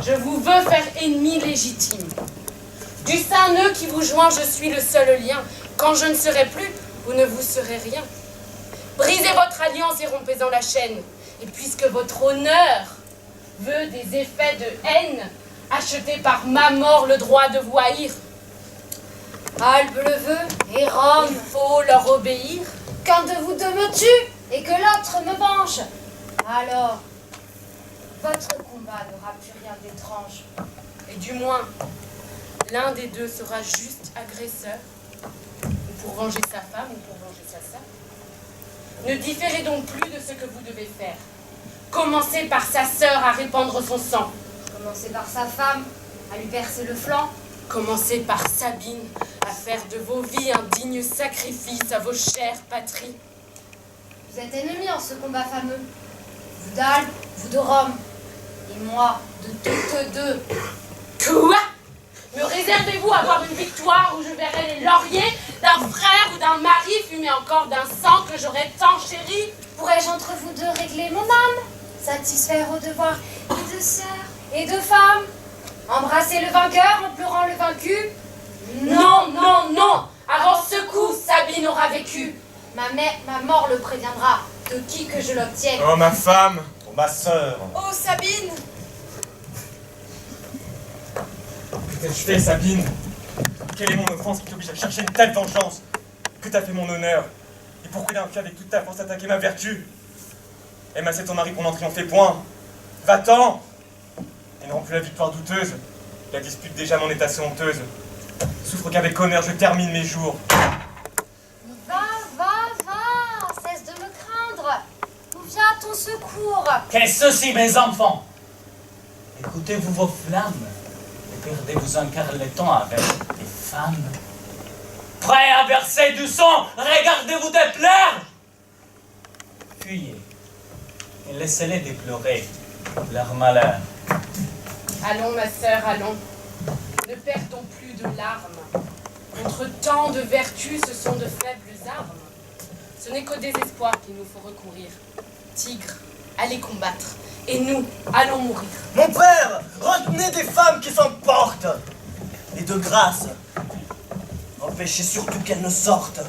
je vous veux faire ennemi légitime. Du saint nœud qui vous joint, je suis le seul lien. Quand je ne serai plus, vous ne vous serez rien. Brisez votre alliance et rompez-en la chaîne. Et puisque votre honneur veut des effets de haine, achetez par ma mort le droit de vous haïr.
Albe le veut, et Rome.
Il faut leur obéir.
Qu'un de vous deux me tue, et que l'autre me venge. Alors, votre combat n'aura plus rien d'étrange.
Et du moins, l'un des deux sera juste agresseur, ou pour venger sa femme, ou pour venger sa sœur. Ne différez donc plus de ce que vous devez faire. Commencez par sa sœur à répandre son sang.
Commencez par sa femme, à lui percer le flanc.
Commencez par Sabine à faire de vos vies un digne sacrifice à vos chères patries.
Vous êtes ennemis en ce combat fameux. Vous d'Albe, vous de Rome, et moi de toutes deux.
Quoi? Me réservez-vous à avoir une victoire où je verrai les lauriers d'un frère ou d'un mari fumés encore d'un sang que j'aurais tant chéri?
Pourrais-je entre vous deux régler mon âme, satisfaire aux devoirs et de sœurs et de femmes, embrasser le vainqueur en pleurant le vaincu?
Non, non, non! Avant ce coup, Sabine aura vécu.
Ma mort le préviendra, de qui que je l'obtienne.
Oh, ma femme!
Oh, ma sœur!
Oh, Sabine!
Que t'ai-je fait, Sabine? Quelle est mon offense qui t'oblige à chercher une telle vengeance? Que t'as fait mon honneur? Et pourquoi d'un pied avec toute ta force attaquer ma vertu? Aimasser ton mari pour n'en triompher point? Va-t'en! Et non plus la victoire douteuse. La dispute déjà m'en est assez honteuse. Souffre qu'avec honneur je termine mes jours.
Va, cesse de me craindre. Où vient à ton secours?
Qu'est-ce ceci, mes enfants? Écoutez-vous vos flammes et perdez-vous un quart le temps avec des femmes. Prêts à verser du sang, regardez-vous déplaire! Fuyez et laissez-les déplorer leur malheur.
Allons, ma sœur, allons. Ne perdons plus de larmes. Contre tant de vertus, ce sont de faibles armes. Ce n'est qu'au désespoir qu'il nous faut recourir. Tigre, allez combattre. Et nous, allons mourir.
Mon père, retenez des femmes qui s'emportent. Et de grâce, empêchez surtout qu'elles ne sortent.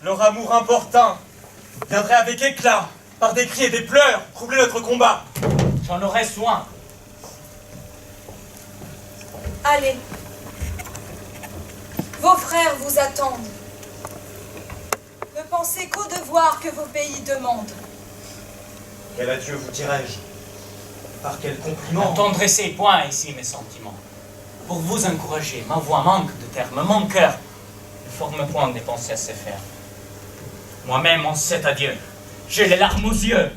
Leur amour importun viendrait avec éclat, par des cris et des pleurs, troubler notre combat.
J'en aurai soin.
Allez. Vos frères vous attendent. Ne pensez qu'au devoir que vos pays demandent.
Quel adieu vous dirai-je? Par quel compliment?
Entendrez point ici mes sentiments. Pour vous encourager, ma voix manque de termes, mon cœur ne forme point des pensées à se faire. Moi-même, en cet adieu, j'ai les larmes aux yeux.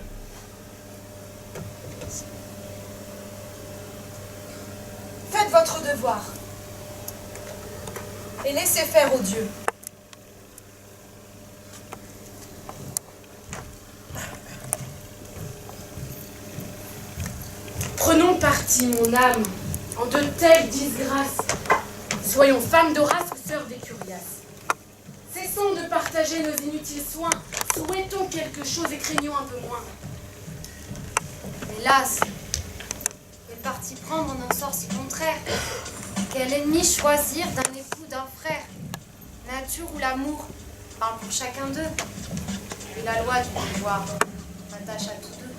Faites votre devoir. Et laissez faire aux dieux.
Prenons parti, mon âme, en de telles disgrâces. Soyons femmes d'Horace ou sœurs d'Écurias. Cessons de partager nos inutiles soins. Souhaitons quelque chose et craignons un peu moins.
Hélas, quel parti prendre en un sort si contraire? Quel ennemi choisir d'un époux, d'un frère? Nature ou l'amour parle pour chacun d'eux. Et la loi du pouvoir s'attache à tous deux.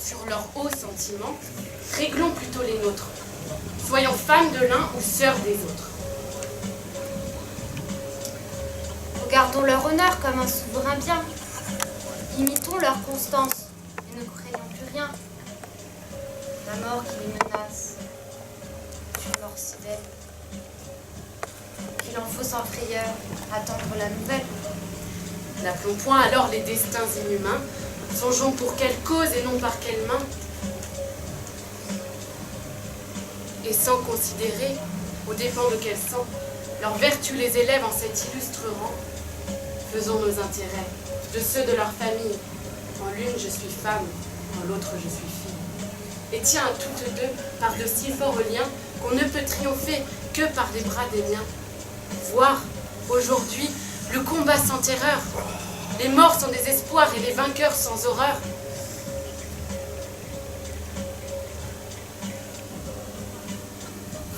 Sur leurs hauts sentiments, réglons plutôt les nôtres. Soyons femmes de l'un ou sœurs des autres.
Regardons leur honneur comme un souverain bien. Imitons leur constance et ne craignons plus rien. La mort qui les menace, une mort si belle, qu'il en faut sans frayeur attendre la nouvelle.
N'appelons point alors les destins inhumains, songeons pour quelle cause et non par quelle main. Et sans considérer, aux dépens de quel sang, leurs vertus les élèvent en cet illustre rang. Faisons nos intérêts, de ceux de leur famille. En l'une je suis femme, en l'autre je suis fille. Et tiens à toutes deux par de si forts liens qu'on ne peut triompher que par les bras des miens. Voir, aujourd'hui, le combat sans terreur. Les morts sans désespoir et les vainqueurs sans horreur.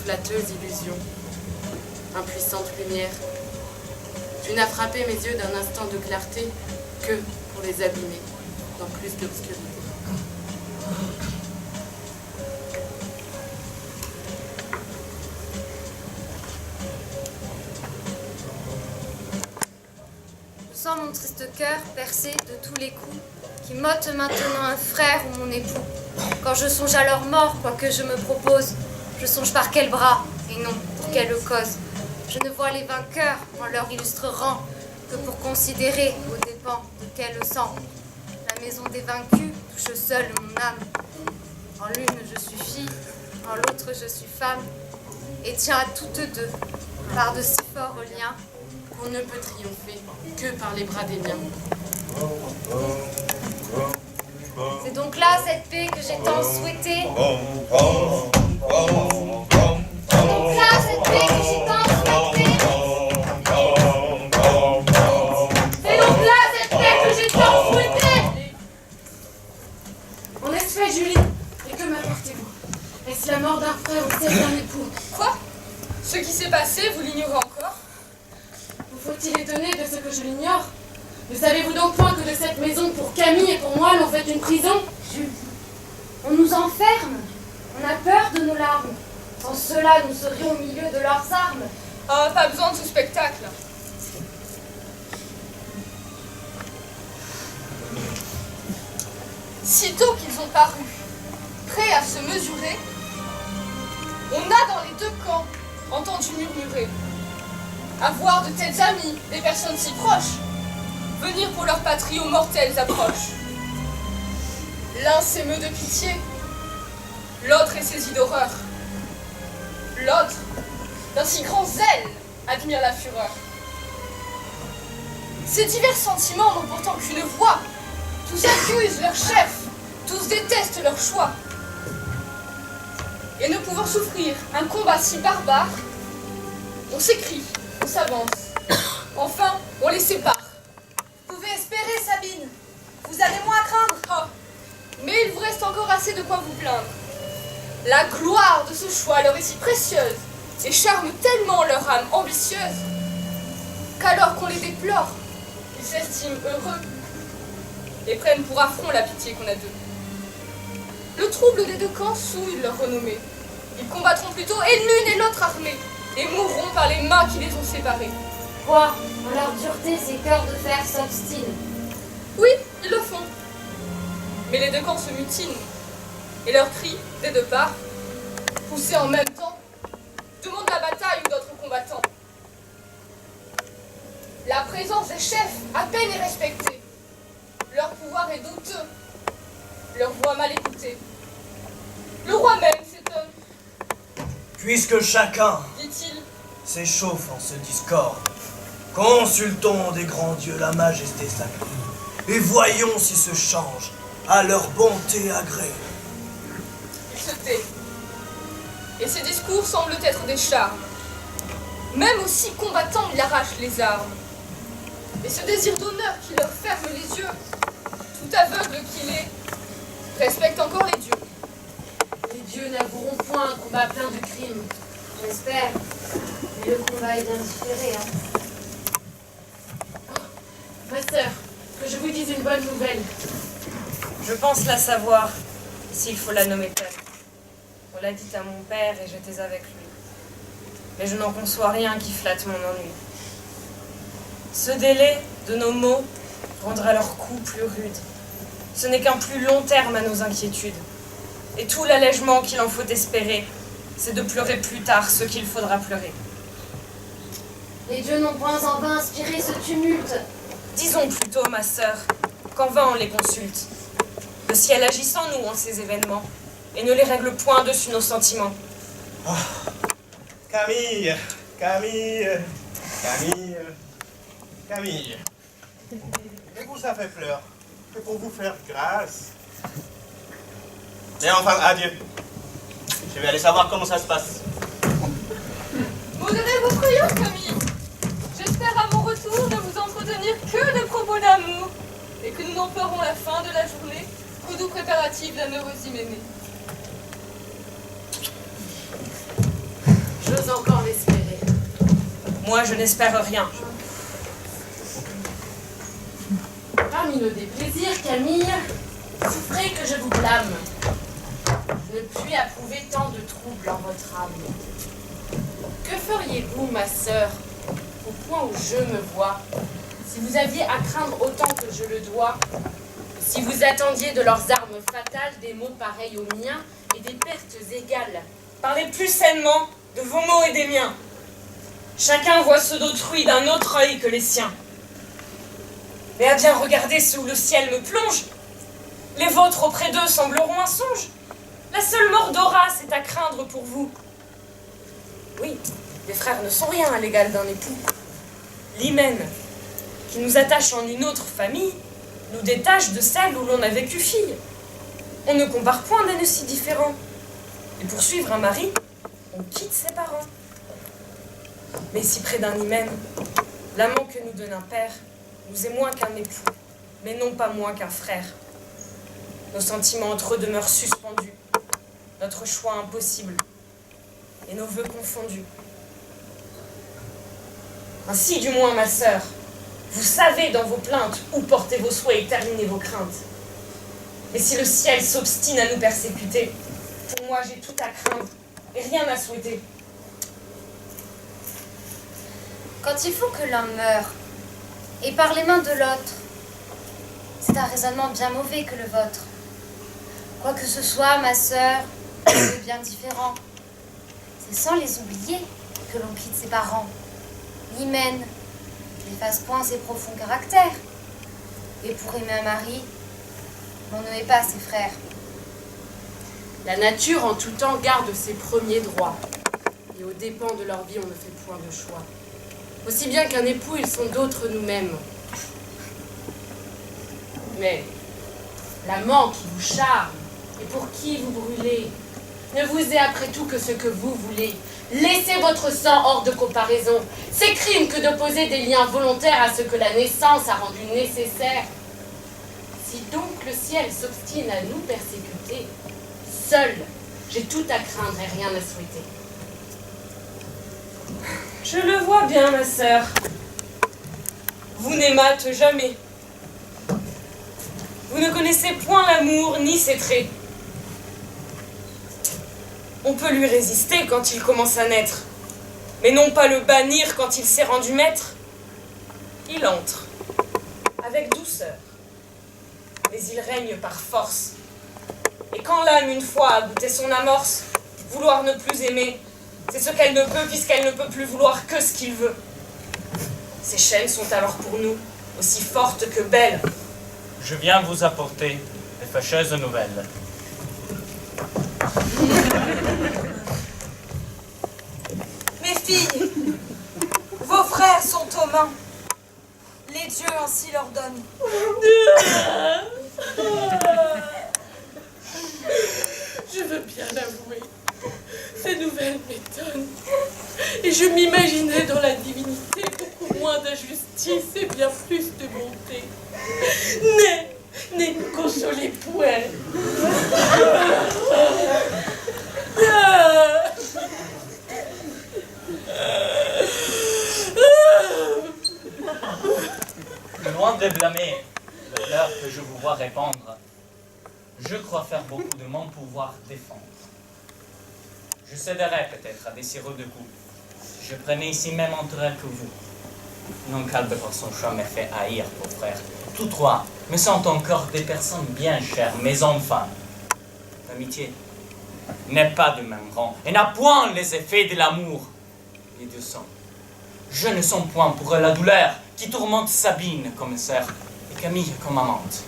Flatteuse illusion, impuissante lumière, tu n'as frappé mes yeux d'un instant de clarté que pour les abîmer dans plus d'obscurité.
Je sens mon triste cœur percé de tous les coups qui m'ôtent maintenant un frère ou mon époux. Quand je songe à leur mort, quoi que je me propose, je songe par quel bras et non pour quelle cause. Je ne vois les vainqueurs en leur illustre rang que pour considérer aux dépens de quel sang. La maison des vaincus touche seule mon âme. En l'une je suis fille, en l'autre je suis femme, et tiens à toutes deux par de si forts liens
qu'on ne peut triompher que par les bras des miens.
C'est donc là cette paix que j'ai tant souhaitée. C'est donc là cette paix que j'ai tant souhaitée.
C'est donc là cette paix que j'ai tant souhaitée. En est-ce fait, Julie? Et que m'apportez-vous? Est-ce la mort d'un frère ou celle d'un époux?
Quoi? Ce qui s'est passé, vous l'ignorez encore?
Vous faut-il étonner de ce que je l'ignore? Ne savez-vous donc point que de cette maison, pour Camille et pour moi, l'on fait une prison?
Julie, on nous enferme. On a peur de nos larmes. Sans cela, nous serions au milieu de leurs armes.
Ah, pas besoin de ce spectacle. Sitôt qu'ils ont paru, prêts à se mesurer, on a dans les deux camps entendu murmurer. Avoir de tels amis, des personnes si proches, venir pour leur patrie aux mortelles approches. L'un s'émeut de pitié, l'autre est saisi d'horreur. L'autre, d'un si grand zèle, admire la fureur. Ces divers sentiments n'ont pourtant qu'une voix. Tous accusent leur chef, tous détestent leur choix. Et ne pouvant souffrir un combat si barbare, on s'écrie, on s'avance. Enfin, on les sépare.
Vous pouvez espérer, Sabine. Vous avez moins à craindre.
Oh, mais il vous reste encore assez de quoi vous plaindre. La gloire de ce choix leur est si précieuse et charme tellement leur âme ambitieuse qu'alors qu'on les déplore, ils s'estiment heureux et prennent pour affront la pitié qu'on a d'eux. Le trouble des deux camps souille leur renommée. Ils combattront plutôt et l'une et l'autre armée et mourront par les mains qui les ont séparés.
Quoi? En leur dureté, ces cœurs de fer s'obstinent.
Oui, ils le font. Mais les deux camps se mutinent et leurs cris, des deux parts, poussés en même temps, demandent la bataille ou d'autres combattants. La présence des chefs à peine est respectée. Leur pouvoir est douteux. Leur voix mal écoutée. Le roi même s'étonne.
Puisque chacun,
Dit-il,
s'échauffe en ce discorde, consultons des grands dieux la majesté sacrée, et voyons si ce change à leur bonté agrée.
il se tait. Et ses discours semblent être des charmes. Même aussi combattant, il arrache les armes. Et ce désir d'honneur qui leur ferme les yeux, tout aveugle qu'il est, respecte encore les dieux.
Les dieux n'avoueront point un combat plein de crimes.
J'espère. Mais le combat est bien différé, hein.
Ma sœur, que je vous dise une bonne nouvelle.
Je pense la savoir, s'il faut la nommer telle. On l'a dit à mon père et j'étais avec lui. Mais je n'en conçois rien qui flatte mon ennui. Ce délai de nos maux rendra leur coup plus rude. Ce n'est qu'un plus long terme à nos inquiétudes. Et tout l'allègement qu'il en faut espérer, c'est de pleurer plus tard ce qu'il faudra pleurer.
Les dieux n'ont point en vain inspiré ce tumulte.
Disons plutôt, ma sœur, qu'en vain on les consulte. Le ciel agit sans nous en ces événements, et ne les règle point dessus nos sentiments.
Oh. Camille, Camille, Camille, Camille. Et vous, ça fait pleurer. C'est pour vous faire grâce. Mais enfin, adieu. Je vais aller savoir comment ça se passe.
Modérez vos prières, Camille. J'espère à mon retour ne vous entretenir que de propos d'amour, et que nous n'en ferons la fin de la journée qu'aux doux préparatifs d'un heureux hyménée.
J'ose encore l'espérer.
Moi, je n'espère rien.
Parmi nos déplaisirs, Camille, souffrez que je vous blâme. Je ne puis approuver tant de troubles en votre âme. Que feriez-vous, ma sœur, au point où je me vois, si vous aviez à craindre autant que je le dois, si vous attendiez de leurs armes fatales des maux pareils aux miens et des pertes égales?
Parlez plus sainement de vos mots et des miens. Chacun voit ceux d'autrui d'un autre œil que les siens. Mais à bien regarder ceux où le ciel me plonge, les vôtres auprès d'eux sembleront un songe. La seule mort d'Horace est à craindre pour vous. Oui, les frères ne sont rien à l'égal d'un époux. L'hymen, qui nous attache en une autre famille, nous détache de celle où l'on a vécu fille. On ne compare point d'aînés si différents. Et pour suivre un mari, on quitte ses parents. Mais si près d'un hymen, l'amant que nous donne un père nous est moins qu'un époux, mais non pas moins qu'un frère. Nos sentiments entre eux demeurent suspendus, notre choix impossible, et nos vœux confondus. Ainsi du moins, ma sœur, vous savez dans vos plaintes où porter vos souhaits et terminer vos craintes. Mais si le ciel s'obstine à nous persécuter, pour moi j'ai tout à craindre et rien à souhaiter.
Quand il faut que l'un meure, et par les mains de l'autre, c'est un raisonnement bien mauvais que le vôtre. Quoi que ce soit, ma sœur, c'est bien différent. C'est sans les oublier que l'on quitte ses parents. L'hymen n'efface point ses profonds caractères. Et pour aimer un mari, l'on ne hait pas ses frères.
La nature en tout temps garde ses premiers droits. Et aux dépens de leur vie, on ne fait point de choix. Aussi bien qu'un époux, ils sont d'autres nous-mêmes. Mais l'amant qui vous charme et pour qui vous brûlez ne vous est après tout que ce que vous voulez. Laissez votre sang hors de comparaison. C'est crime que d'opposer des liens volontaires à ce que la naissance a rendu nécessaire. Si donc le ciel s'obstine à nous persécuter, seul, j'ai tout à craindre et rien à souhaiter.
Je le vois bien, ma sœur. Vous n'aimâtes jamais. Vous ne connaissez point l'amour ni ses traits. On peut lui résister quand il commence à naître, mais non pas le bannir quand il s'est rendu maître. Il entre, avec douceur, mais il règne par force. Et quand l'âme, une fois, a goûté son amorce, vouloir ne plus aimer, c'est ce qu'elle ne peut, puisqu'elle ne peut plus vouloir que ce qu'il veut. Ces chaînes sont alors pour nous aussi fortes que belles.
Je viens vous apporter des fâcheuses nouvelles.
Mes filles, vos frères sont aux mains. Les dieux ainsi leur donnent.
Je veux bien l'avouer. Ces nouvelles m'étonnent. Et je m'imaginais dans la divinité beaucoup moins d'injustice et bien plus de bonté. Ne nous consolez point.
Loin de blâmer le pleur que je vous vois répandre, je crois faire beaucoup de mon pouvoir défendre. Je céderais peut-être à des sirops de coups. Je prenais ici même entre elles que vous. Non calme par son choix me fait haïr, pauvre frère. Tous trois me sont encore des personnes bien chères, mais enfin, l'amitié n'est pas du même rang et n'a point les effets de l'amour et du sang. Je ne sens point pour eux la douleur qui tourmente Sabine comme sœur et Camille comme amante.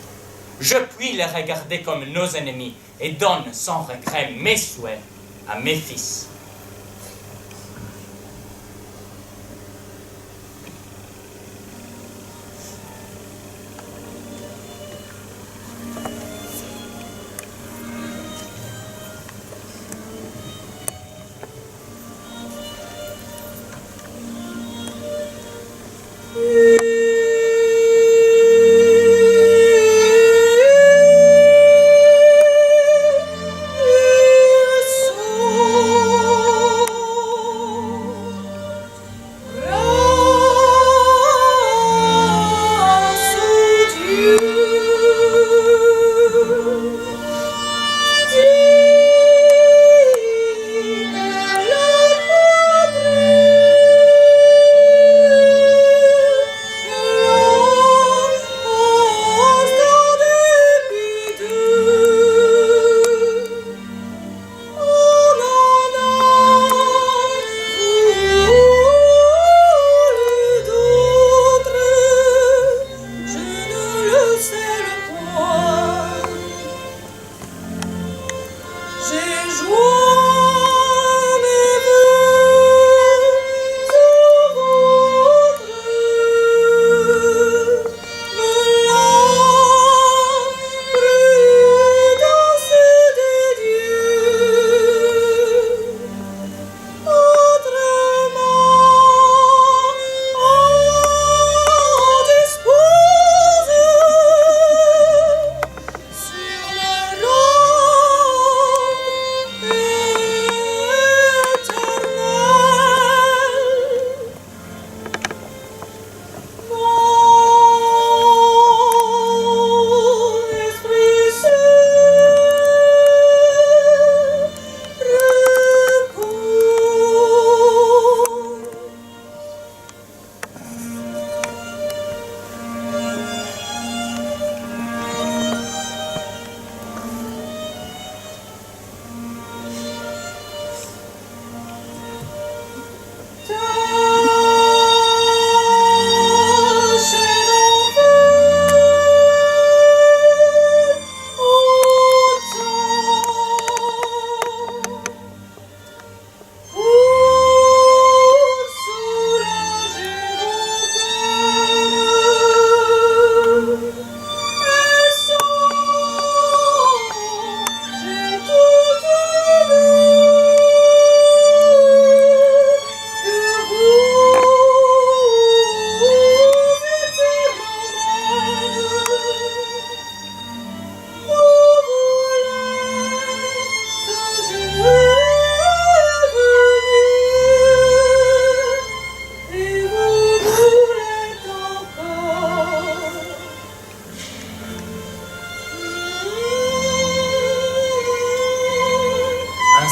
Je puis les regarder comme nos ennemis et donne sans regret mes souhaits à mes fils.
Sous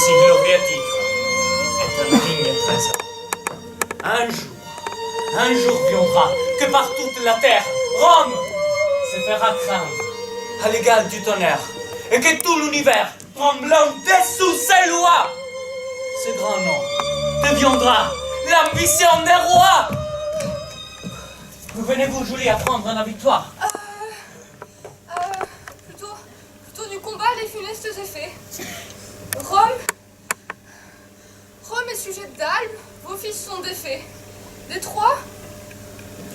si glorieux titre est un digne trésor. Un jour viendra que par toute la terre, Rome se fera craindre à l'égal du tonnerre, et que tout l'univers, tremblant dessous ses lois, ce grand nom deviendra l'ambition des rois. Venez-vous, Julie, à prendre la victoire?
Plutôt du combat les funestes effets. Rome est sujet d'Albe, vos fils sont défaits. Les trois,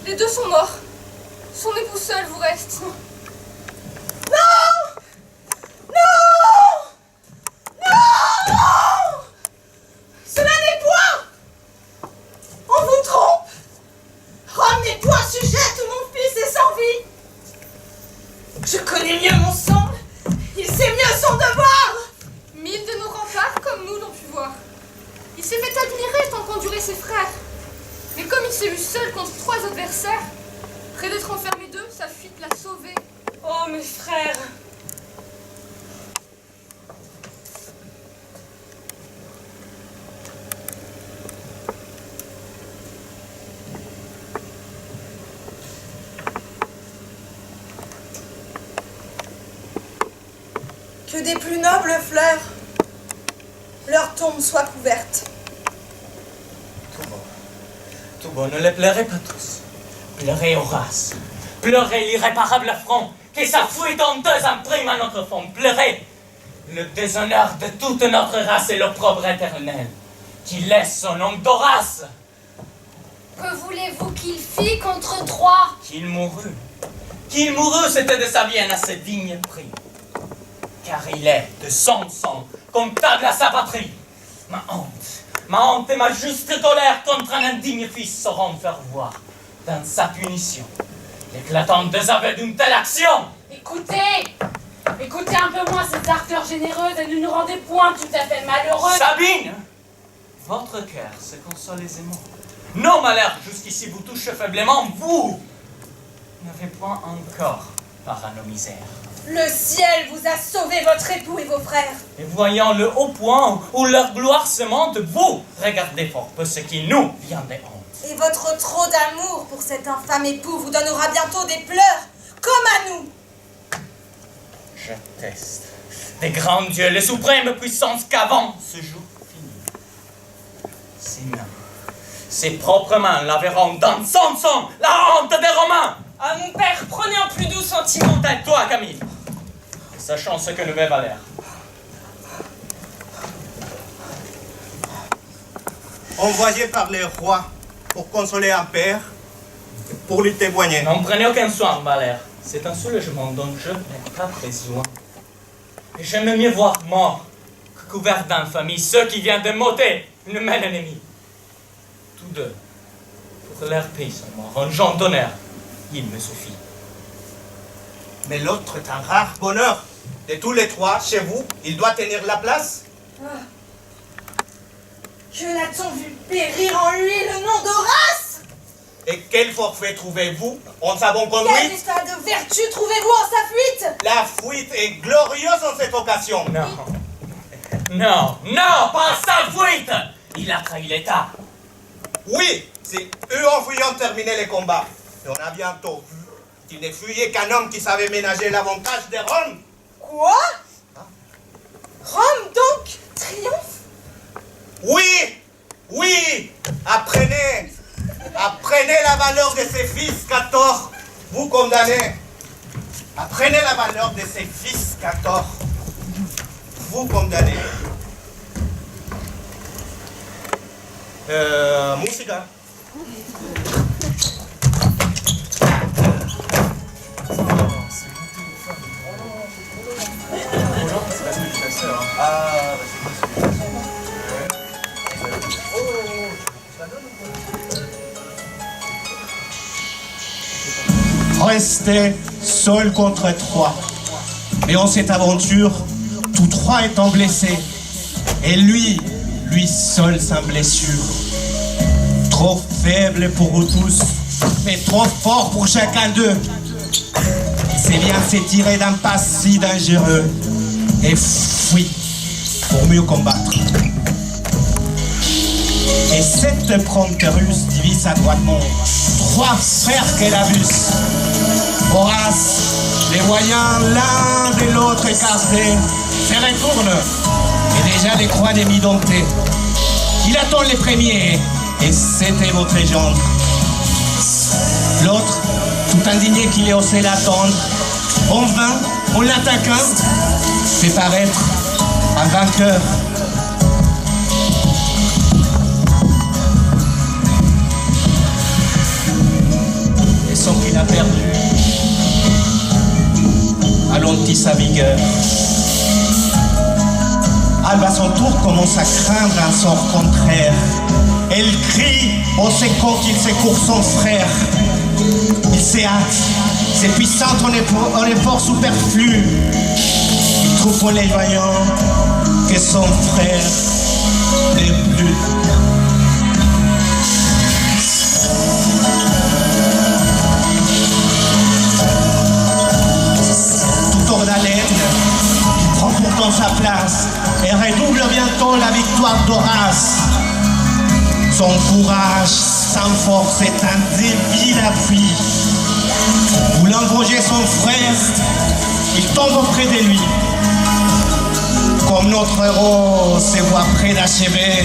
les deux sont morts. Son époux seul vous reste.
Cela n'est point! On vous trompe! Rome n'est point sujette où mon fils est sans vie! Je connais mieux mon sang, il sait mieux son devoir!
1000 de nos remparts comme nous l'ont pu voir. Il s'est fait admirer tant qu'enduraient ses frères. Mais comme il s'est vu seul contre 3 adversaires, près d'être enfermé d'eux, sa fuite l'a sauvé.
Oh, mes frères!
Que des plus nobles fleurs, leur tombe soit couverte.
Tout bon, ne les pleurez pas tous. Pleurez Horace. Pleurez l'irréparable affront que sa fuite honteuse imprime à notre fond. Pleurez le déshonneur de toute notre race et l'opprobre éternel qui laisse son nom d'Horace.
Que voulez-vous qu'il fit contre Troie?
Qu'il mourut. Qu'il mourut, c'était de sa vie un assez digne prix. Car il est de son sang, comptable à sa patrie. Ma honte et ma juste colère contre un indigne fils sauront faire voir, dans sa punition, l'éclatante désaveu d'une telle action.
Écoutez un peu moins ces ardeurs généreuses et ne nous rendez point tout à fait malheureux.
Sabine, votre cœur se console aisément. Nos malheurs jusqu'ici vous touchent faiblement, vous n'avez point encore part à nos misères.
Le ciel vous a sauvé votre époux et vos frères.
Et voyant le haut point où leur gloire se monte, vous regardez fort peu ce qui nous vient des hontes.
Et votre trop d'amour pour cet infâme époux vous donnera bientôt des pleurs, comme à nous.
J'atteste des grands dieux, les suprêmes puissances qu'avant ce jour fini, ses mains, ses propres mains laveront dans son sang la honte des Romains.
Ah, mon père, prenez un plus doux sentiment.
Tais-toi, Camille, sachant ce que nous veut valer.
Envoyé par les rois pour consoler un père, pour lui témoigner.
N'en prenez aucun soin, Valère. C'est un soulagement dont je n'ai pas besoin. Et j'aime mieux voir mort que couvert d'infamie ceux qui viennent de m'ôter une même ennemie. Tous deux, pour leur pays sont morts, en gens d'honneur, il me suffit.
Mais l'autre est un rare bonheur. De tous les trois, chez vous, il doit tenir la place.
Que n'a-t-on vu périr en lui le nom d'Horace?
Et quel forfait trouvez-vous en sa bonne
Quel
conduite?
état de vertu trouvez-vous en sa fuite?
La fuite est glorieuse en cette occasion.
Non, pas sa fuite. Il a trahi l'État.
Oui, c'est eux en fuyant terminer les combats. Et on a bientôt vu qu'il ne fuyait qu'un homme qui savait ménager l'avantage de Rome.
Quoi? Rome donc triomphe?
Oui, apprenez la valeur de ces fils 14, vous condamnez. Apprenez la valeur de ces fils 14, vous condamnez. Musica. Restait seul contre trois. Mais en cette aventure, tous trois étant blessés. Et lui seul sans blessure. Trop faible pour eux tous, mais trop fort pour chacun d'eux. C'est bien s'étirer d'un pas si dangereux. Et fuit pour mieux combattre. Et cette prompterus divise à droitement 3 frères qu'elle abuse. Horace, les voyant l'un de l'autre écartés, se retourne et déjà les croix demi-domptées. Il attend les premiers, et c'était votre gendre. L'autre, tout indigné qu'il ait osé l'attendre, en vain, en l'attaquant, fait paraître un vainqueur. Et sans qu'il a perdu, ralentit sa vigueur. Albe à son tour commence à craindre un sort contraire. Elle crie au secours qu'il secourt son frère. Il se hâte, s'épuisant en efforts superflus. Il trouve en les voyant que son frère n'est plus. Tout hors d'haleine, il prend pourtant sa place et redouble bientôt la victoire d'Horace. Son courage sans force est un débile appui. Voulant venger son frère, il tombe auprès de lui. Comme notre héros se voit près d'achever,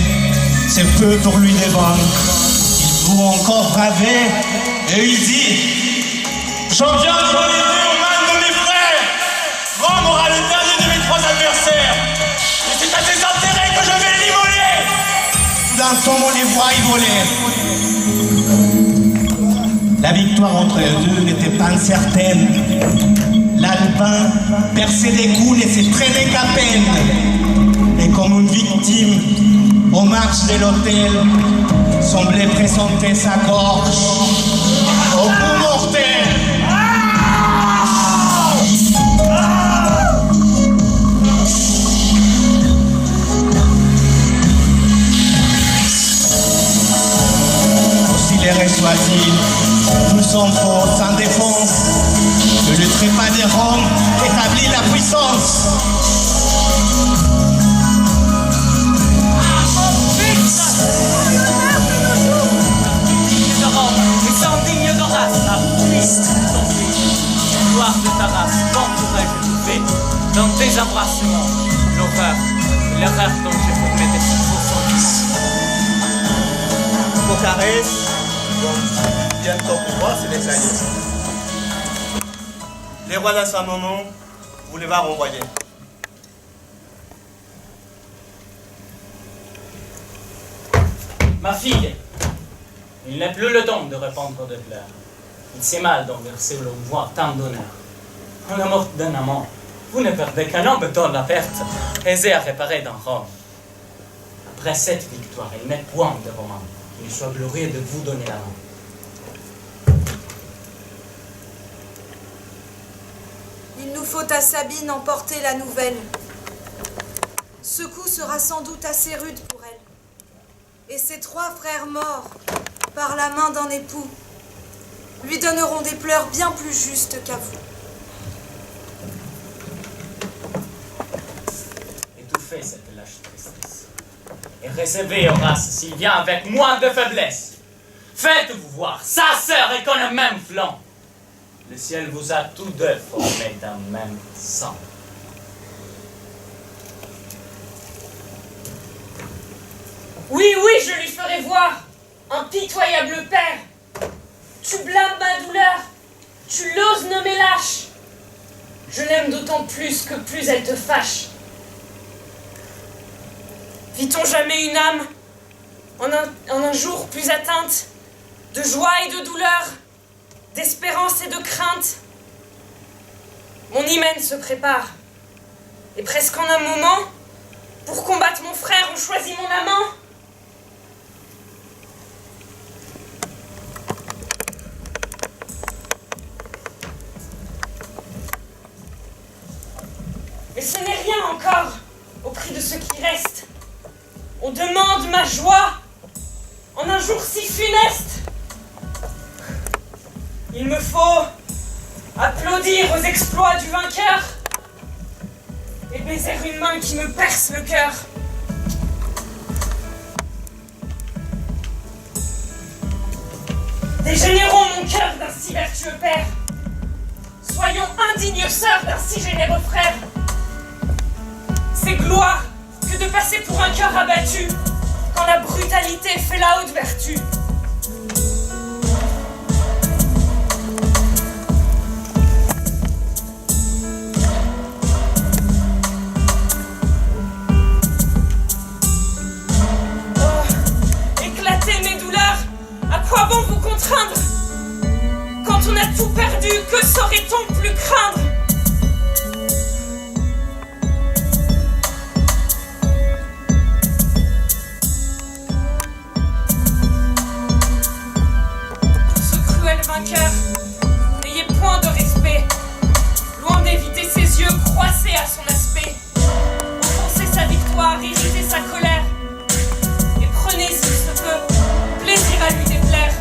c'est peu pour lui de vaincre. Il veut encore braver et il dit:
J'en viens de reléver aux mains de mes frères. Rome aura le dernier de mes 3 adversaires. Et c'est à ses intérêts que je vais l'immoler.
D'un ton, on les voit y voler. La victoire entre eux deux n'était pas incertaine. L'Alpin, percé des coups, ne se traînait qu'à peine. Et comme une victime, aux marches de l'hôtel, semblait présenter sa gorge au coup mortel. Soit-il, tous en faux, sans défense, que le trépas des Roms établit la puissance.
Les indignes d'Horace, la puissance de gloire de ta race, quand pourrais-je trouver dans tes embrassements l'horreur et l'erreur dont j'ai formé des souffrances.
Pocarès, bientôt pour moi, c'est des alliés. Les rois d'un certain moment, vous les va renvoyer.
Ma fille, il n'est plus le temps de répandre des pleurs. Il s'est mal d'enverser le voir tant d'honneur. En la mort d'un amant, vous ne perdez qu'un homme dans la perte, aisé à réparer dans Rome. Après cette victoire, il n'est point de roman qu'il soit glorieux de vous donner la main.
Il nous faut à Sabine emporter la nouvelle. Ce coup sera sans doute assez rude pour elle. Et ses 3 frères morts, par la main d'un époux, lui donneront des pleurs bien plus justes qu'à vous.
Étouffez cette lâche tristesse. Et recevez Horace s'il vient avec moins de faiblesse. Faites-vous voir, sa sœur est qu'on le même flanc. Le ciel vous a tous deux formés d'un même sang.
Oui, oui, je lui ferai voir, impitoyable père. Tu blâmes ma douleur, tu l'oses nommer lâche. Je l'aime d'autant plus que plus elle te fâche. Vit-on jamais une âme en un jour plus atteinte de joie et de douleur, d'espérance et de crainte? Mon hymen se prépare, et presque en un moment, pour combattre mon frère, on choisit mon amant. Mais ce n'est rien encore au prix de ce qui reste. On demande ma joie en un jour si funeste. Il me faut applaudir aux exploits du vainqueur et baiser une main qui me perce le cœur. Dégénérons mon cœur d'un si vertueux père. Soyons indignes sœurs d'un si généreux frère. C'est gloire que de passer pour un cœur abattu quand la brutalité fait la haute vertu. À quoi bon vous contraindre? Quand on a tout perdu, que saurait-on plus craindre? Pour ce cruel vainqueur, n'ayez point de respect. Loin d'éviter ses yeux croissés à son aspect. Offensez sa victoire, irritez sa colère. Et prenez, s'il se peut, plaisir à lui déplaire.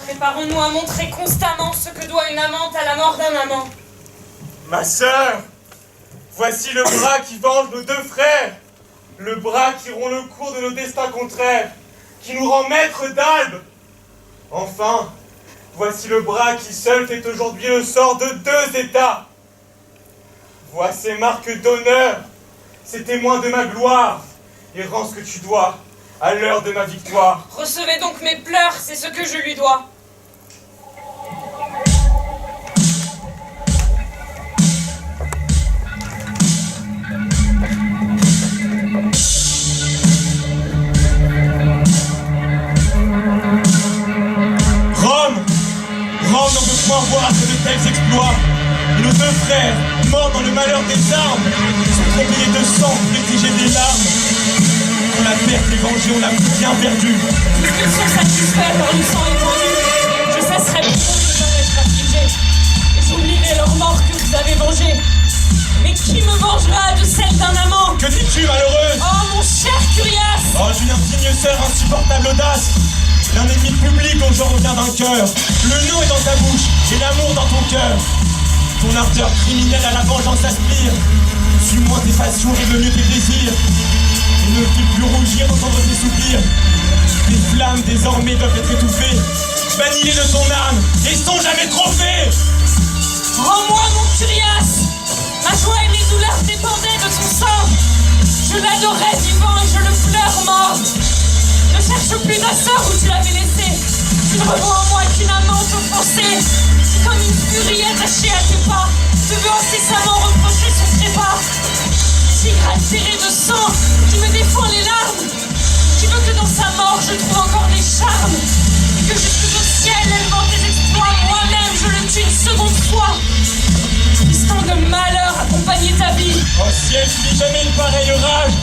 Préparons-nous à montrer constamment ce que doit une amante à la mort d'un amant.
Ma sœur, voici le bras qui venge nos deux frères, le bras qui rompt le cours de nos destins contraires, qui nous rend maîtres d'Albe. Enfin, voici le bras qui seul fait aujourd'hui le sort de deux États. Vois ces marques d'honneur, ces témoins de ma gloire, et rends ce que tu dois à l'heure de ma victoire.
Recevez donc mes pleurs, c'est ce que je lui dois.
Rome n'en veut point voir de tels exploits. Et nos deux frères, morts dans le malheur des armes, sont trempés de sang, flétigés des larmes. Pour la perte des vengés, on a bien perdu.
Puisqu'ils sont satisfaits par le sang étendu, je cesserai bientôt de leur être affligé, et j'oublierai leur mort que vous avez vengée. Mais qui me vengera de celle d'un amant?
Que dis-tu, malheureuse?
Oh, mon cher Curias!
Oh, d'une indigne sœur, insupportable audace! L'un ennemi public au genre aucun vainqueur. Le nom est dans ta bouche et l'amour dans ton cœur. Ton ardeur criminelle à la vengeance aspire. Suis moins tes passions, règle mieux tes désirs. Et ne fais plus rougir d'entendre tes soupirs. Tes flammes désormais doivent être étouffées. Bannis-les de ton âme et songe à mes trophées.
Rends-moi mon Curias! Ma joie et mes douleurs dépendaient de son sort. Je l'adorais vivant et je le pleure mort. Ne cherche plus ta sœur où tu l'avais laissée. Tu ne revois en moi qu'une amante offensée, qui comme une furie attachée à tes pas, te veut incessamment reprocher son trépas. Tigre altéré de sang, qui me défend les
mort, je trouve encore des charmes. Et que jusqu'au ciel, élevant tes exploits, moi-même, je le tue une seconde fois. Histoire de malheur, accompagner ta vie.
Oh ciel, tu dis jamais une pareille rage.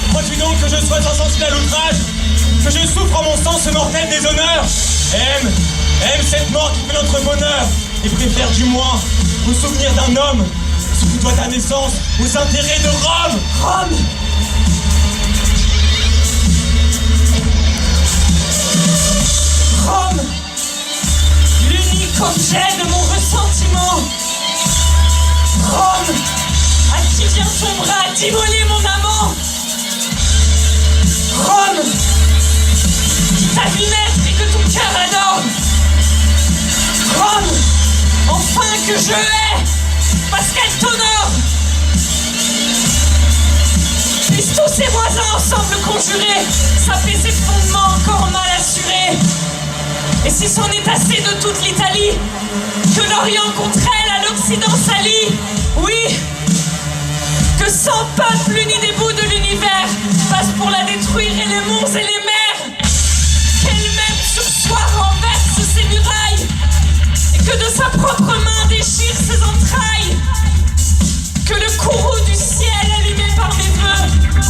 Crois-tu donc que je sois insensible à l'outrage? Que je souffre en mon sang ce mortel déshonneur? Aime cette mort qui fait notre bonheur. Et préfère du moins au souvenir d'un homme. Souviens-toi ta naissance aux intérêts de Rome.
Rome. Rome, l'unique objet de mon ressentiment. Rome, à qui vient ton bras d'immoler mon amant. Rome, qui t'a vu naître et que ton cœur adore. Rome, enfin que je hais, parce qu'elle t'honore. Puissent tous ses voisins ensemble conjurer, saper ses fondements encore mal assurés. Et si c'en est assez de toute l'Italie, que l'Orient contre elle à l'Occident s'allie, oui, que 100 peuples unis des bouts de l'univers passent pour la détruire et les monts et les mers, qu'elle-même sur soi renverse ses murailles, et que de sa propre main déchire ses entrailles, que le courroux du ciel allumé par mes vœux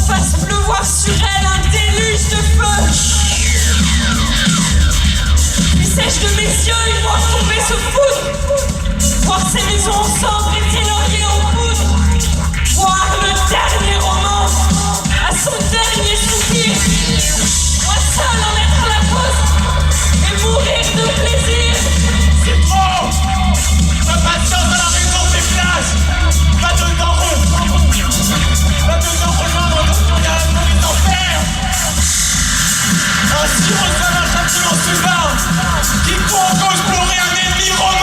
fasse pleuvoir sur elle un déluge de feu. Sèche de mes yeux une voir tomber ce foudre, voir ces maisons en cendres et tes lauriers en poudre, voir le dernier roman à son dernier soupir, moi seul en être la cause et mourir de plaisir.
C'est trop. Ma patience à la raison des places. Va dedans rejoindre notre garde des enfers. Ainsi reçoit un châtiment sublime. Quiconque ose pleurer un ennemi romain.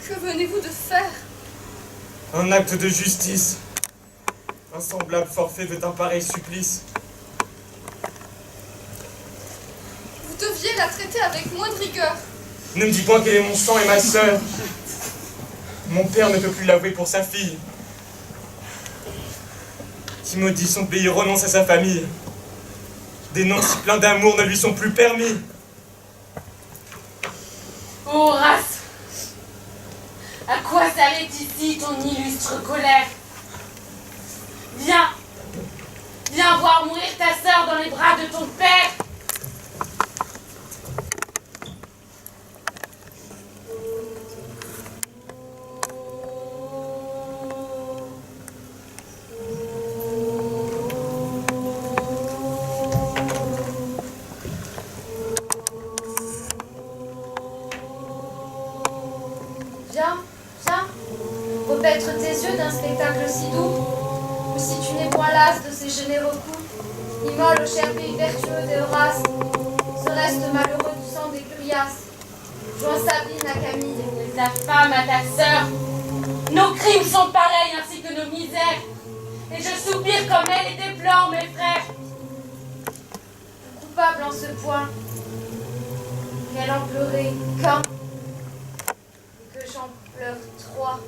Que venez-vous de faire?
Un acte de justice. Un semblable forfait veut un pareil supplice.
Vous deviez la traiter avec moins de rigueur.
Ne me dis point qu'elle est mon sang et ma sœur. Mon père ne peut plus l'avouer pour sa fille. Qui maudit son pays renonce à sa famille. Des noms si pleins d'amour ne lui sont plus permis.
Horace, à quoi s'arrête ici ton illustre colère? Viens voir mourir ta sœur dans les bras de ton père.
Viens, repaître tes yeux d'un spectacle si doux, ou si tu n'es point lasse de ces généreux coups, immole au cher pays vertueux des Horaces, ce reste malheureux du sang des Curiaces, joins Sabine à Camille.
De ta femme à ta sœur, nos crimes sont pareils ainsi que nos misères, et je soupire comme elle et déplore mes frères.
Coupable en ce point, qu'elle en pleurait qu'un, et que j'en pleure trois.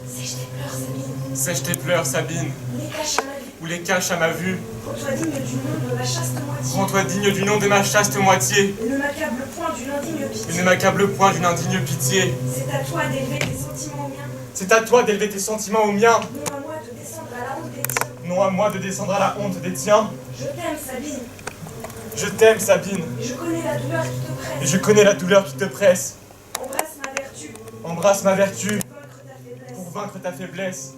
Sèche tes pleurs, Sabine.
Sèche tes pleurs, Sabine.
Les cache à ma vue.
Ou les cache à ma vue.
Rends-toi digne du nom de ma chaste moitié.
Rends-toi digne du nom de ma chaste moitié.
Et ne m'accable point d'une indigne pitié.
Et ne m'accable point d'une indigne pitié.
C'est à toi d'élever tes sentiments aux miens.
C'est à toi d'élever tes sentiments aux miens.
Non à moi de descendre à la honte des tiens.
Non à moi de descendre à la honte des tiens.
Je t'aime, Sabine.
Je t'aime, Sabine.
Et je connais la douleur qui te presse.
Et je connais la douleur qui te presse.
Embrasse ma vertu.
Embrasse ma vertu
Pour vaincre ta faiblesse.
pour vaincre ta faiblesse.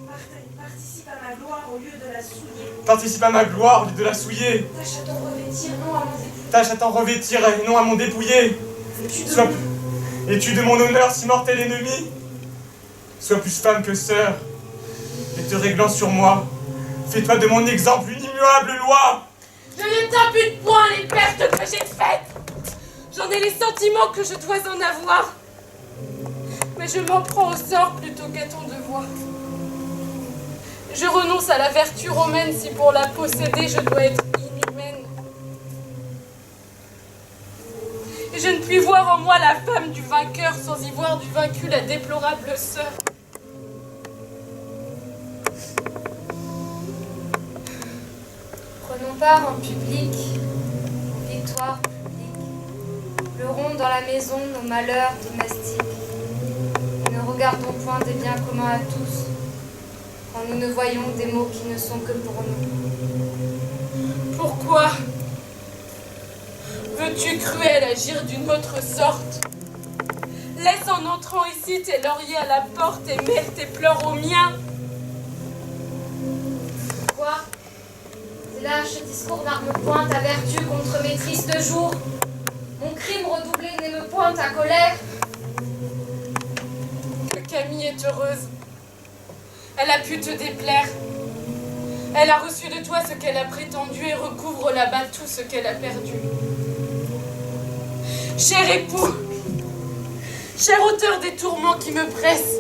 Participe à ma gloire au lieu de la souiller.
Participe à ma gloire au lieu de la souiller.
Tâche à t'en revêtir, non à mon dépouiller.
Tâche à t'en revêtir et non à mon dépouiller. Es-tu de mon honneur si mortel ennemi? Sois plus femme que sœur. Et te réglant sur moi, fais-toi de mon exemple une immuable loi.
Je ne tiens plus de point les pertes que j'ai faites. J'en ai les sentiments que je dois en avoir. Mais je m'en prends au sort plutôt qu'à ton devoir. Je renonce à la vertu romaine si pour la posséder je dois être inhumaine. Et je ne puis voir en moi la femme du vainqueur sans y voir du vaincu la déplorable sœur.
Prenons part en public, aux victoires publiques. Pleurons dans la maison nos malheurs domestiques. Et ne regardons point des biens communs à tous, quand nous ne voyons des maux qui ne sont que pour nous.
Pourquoi veux-tu, cruel, agir d'une autre sorte? Laisse en entrant ici tes lauriers à la porte et mêle tes pleurs aux miens.
Quoi? Ces lâches discours n'arment point ta vertu contre mes tristes jours. Mon crime redoublé n'émeut point ta colère.
Que Camille est heureuse. Elle a pu te déplaire. Elle a reçu de toi ce qu'elle a prétendu et recouvre là-bas tout ce qu'elle a perdu. Cher époux, cher auteur des tourments qui me pressent,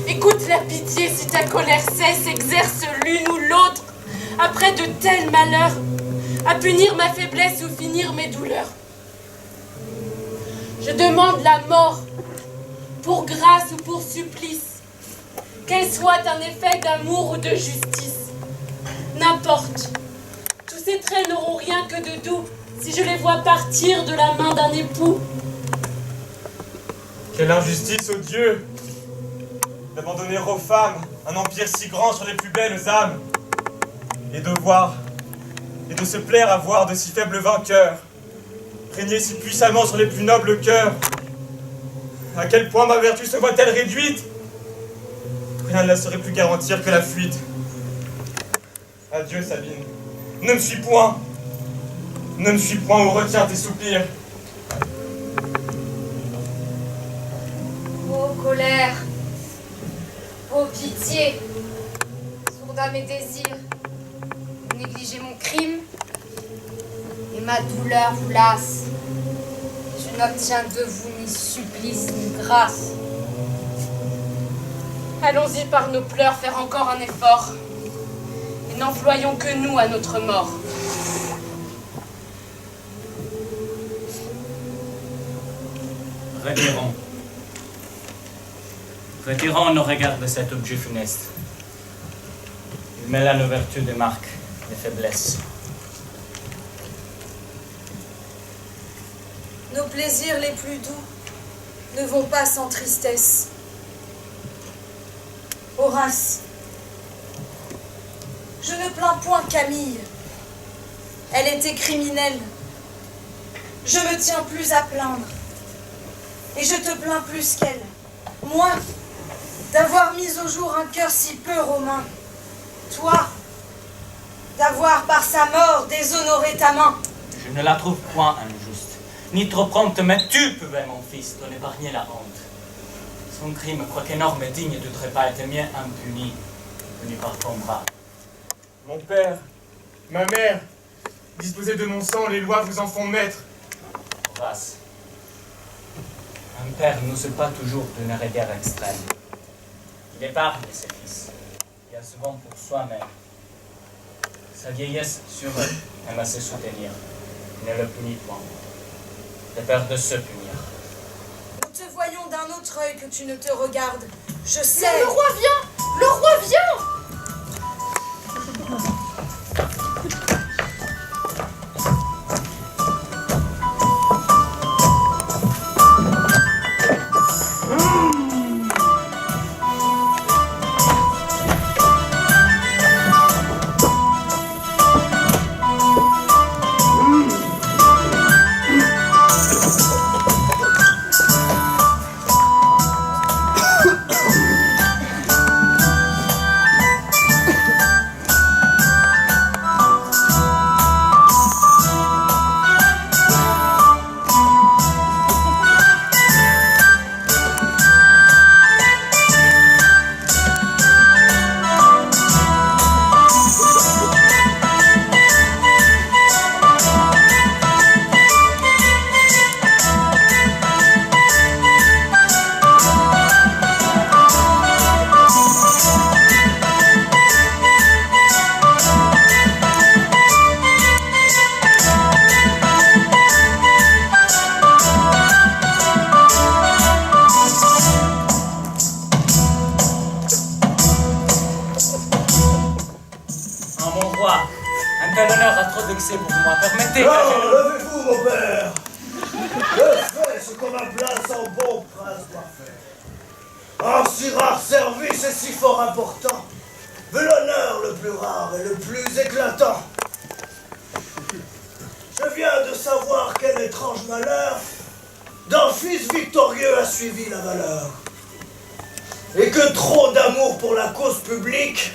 écoute la pitié si ta colère cesse, exerce l'une ou l'autre, après de tels malheurs, à punir ma faiblesse ou finir mes douleurs. Je demande la mort, pour grâce ou pour supplice, qu'elle soit un effet d'amour ou de justice. N'importe, tous ces traits n'auront rien que de doux, si je les vois partir de la main d'un époux.
Quelle injustice, ô Dieu, d'abandonner aux femmes un empire si grand sur les plus belles âmes, et de se plaire à voir de si faibles vainqueurs, régner si puissamment sur les plus nobles cœurs. À quel point ma vertu se voit-elle réduite? Rien ne la saurait plus garantir que la fuite. Adieu, Sabine. Ne me suis point. Ne me suis point ou retiens tes soupirs.
Ô colère, ô pitié, sourde à mes désirs, vous négligez mon crime et ma douleur vous lasse. Je n'obtiens de vous ni supplice ni grâce.
Allons-y par nos pleurs faire encore un effort, et n'employons que nous à notre mort.
Retirons. Retirons nos regards de cet objet funeste. Il mêle à nos vertus des marques, des faiblesses.
Nos plaisirs les plus doux ne vont pas sans tristesse. Horace, je ne plains point Camille. Elle était criminelle. Je me tiens plus à plaindre. Et je te plains plus qu'elle. Moi, d'avoir mis au jour un cœur si peu romain. Toi, d'avoir par sa mort déshonoré ta main.
Je ne la trouve point injuste, ni trop prompte, mais tu pouvais, mon fils, t'en épargner la honte. Son crime, quoique énorme et digne de trépas, était bien impuni, venu par ton bras.
Mon père, ma mère, disposez de mon sang, les lois vous en font maître.
Horace, un père n'ose pas toujours d'une rigueur extrême. Il épargne ses fils, il a souvent pour soi-même. Sa vieillesse sur eux aime à se soutenir. Ne le punit point. De peur de se punir.
Nous te voyons d'un autre œil que tu ne te regardes. Je sais.
Le roi vient! Le roi vient!
mon roi, un tel honneur a trop d'excès pour moi. Permettez que
Non, levez-vous, mon père. Je fais ce qu'on ma place en bon prince parfait. En si rare service et si fort important, de l'honneur le plus rare et le plus éclatant. Je viens de savoir quel étrange malheur d'un fils victorieux a suivi la valeur. Et que trop d'amour pour la cause publique,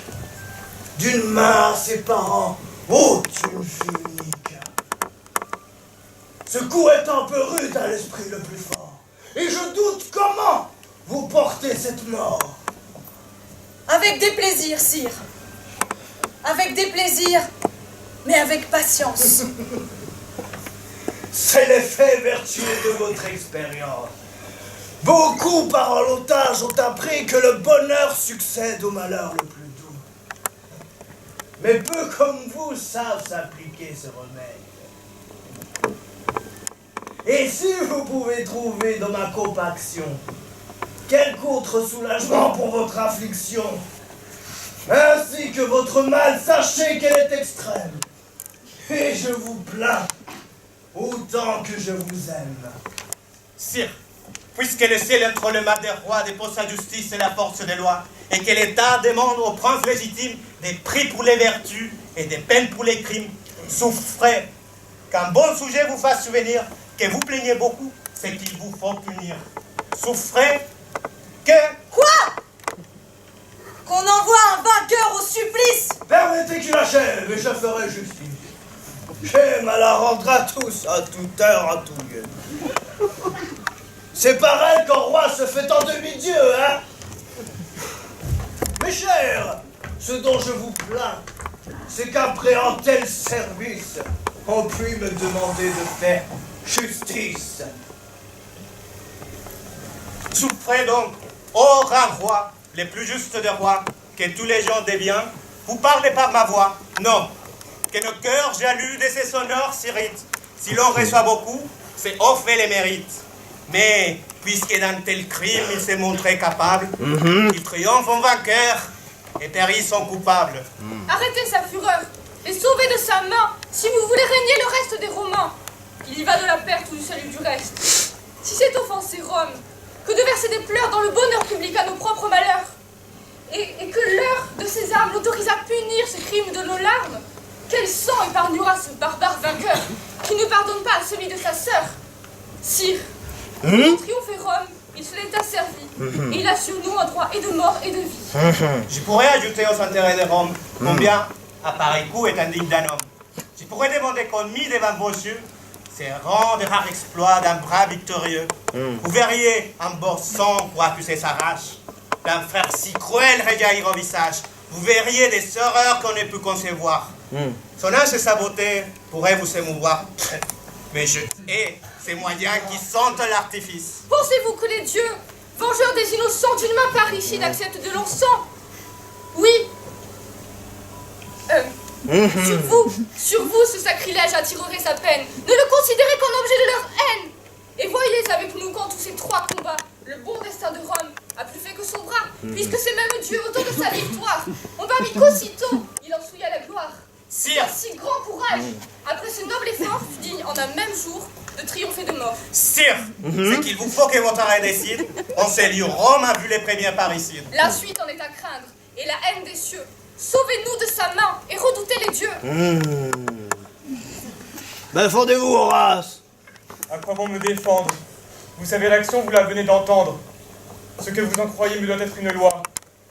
d'une main à ses parents, ôte une fille unique. Ce coup est un peu rude à l'esprit le plus fort, et je doute comment vous portez cette mort.
Avec des plaisirs, sire. Avec des plaisirs, mais avec patience.
C'est l'effet vertueux de votre expérience. Beaucoup par en l'otage ont appris que le bonheur succède au malheur le plus doux. Mais peu comme vous savent s'appliquer ce remède. Et si vous pouvez trouver dans ma compaction quelque autre soulagement pour votre affliction, ainsi que votre mal, sachez qu'elle est extrême. Et je vous plains autant que je vous aime.
Sire, puisque le ciel entre les mains des rois dépose sa justice et la force des lois, et que l'État demande aux princes légitimes des prix pour les vertus et des peines pour les crimes, souffrez qu'un bon sujet vous fasse souvenir que vous plaignez beaucoup, c'est qu'il vous faut punir. Souffrez que...
Quoi? Qu'on envoie un vainqueur au supplice?
Permettez qu'il achève et je ferai justice. J'aime à la rendre à tous, à toute heure, à tout lieu. C'est pareil qu'un roi se fait en demi-dieu, hein? Mes chers, ce dont je vous plains, c'est qu'après un tel service, on puisse me demander de faire justice.
Souffrez donc, ô grand roi, les plus justes des rois, que tous les gens des biens, vous parlez par ma voix. Non, que nos cœurs jaloux de ces sonores s'irritent. Si l'on reçoit beaucoup, c'est on fait les mérites. Mais, puisque d'un tel crime il s'est montré capable, il triomphe en vainqueur et périt son coupable.
Arrêtez sa fureur et sauvez de sa main si vous voulez régner le reste des Romains. Il y va de la perte ou du salut du reste. Si c'est offenser Rome, que de verser des pleurs dans le bonheur public à nos propres malheurs, et que l'heure de ces armes l'autorise à punir ce crime de nos larmes, quel sang épargnera ce barbare vainqueur qui ne pardonne pas à celui de sa sœur? Sire, pour triompher Rome, il se l'est asservi, et il a sur nous un droit et de mort et de vie.
Je pourrais ajouter aux intérêts de Rome combien, à pareil coup, est indigne d'un homme. Je pourrais demander qu'on mit devant vos yeux ces rangs de rares exploits d'un bras victorieux. Vous verriez un beau sang pour accuser sa rage, d'un frère si cruel rejaillir au visage. Vous verriez des horreurs qu'on ne peut concevoir. Son âge et sa beauté pourraient vous émouvoir. Mais je hais ces moyens qui sentent l'artifice.
Pensez-vous que les dieux, vengeurs des innocents d'une main parricide, acceptent de l'encens? Oui. Sur vous, ce sacrilège attirerait sa peine. Ne le considérez qu'en objet de leur haine. Et voyez avec nous qu'en tous ces trois combats, le bon destin de Rome a plus fait que son bras, puisque c'est même Dieu, autant de sa victoire, on parmi qu'aussitôt il en souilla la gloire.
Sire,
Si grand courage, après ce noble effort, fut digne en un même jour de triompher de mort.
Sire, c'est qu'il vous faut que votre arrêt décide. En ces lieux, Rome a vu les premiers parricides.
La suite en est à craindre, et la haine des cieux. Sauvez-nous de sa main et redoutez les dieux.
Défendez-vous, Horace.
À quoi bon me défendre? Vous savez l'action, vous la venez d'entendre. Ce que vous en croyez me doit être une loi.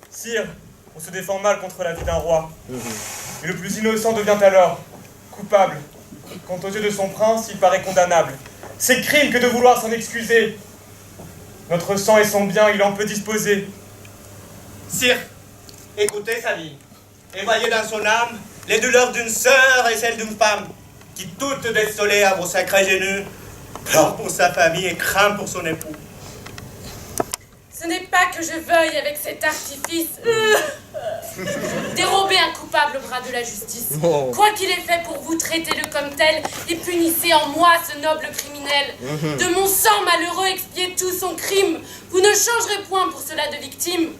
Sire, on se défend mal contre la vie d'un roi. Et le plus innocent devient alors coupable. Quant aux yeux de son prince, il paraît condamnable. C'est crime que de vouloir s'en excuser. Notre sang et son bien, il en peut disposer.
Sire, écoutez sa vie, et voyez dans son âme les douleurs d'une sœur et celles d'une femme, qui toutes désolées à vos sacrés genoux, pleure pour sa famille et craint pour son époux.
Ce n'est pas que je veuille avec cet artifice dérober un coupable au bras de la justice. Quoi qu'il ait fait pour vous, traitez-le comme tel et punissez en moi ce noble criminel. De mon sang malheureux expiez tout son crime. Vous ne changerez point pour cela de victime.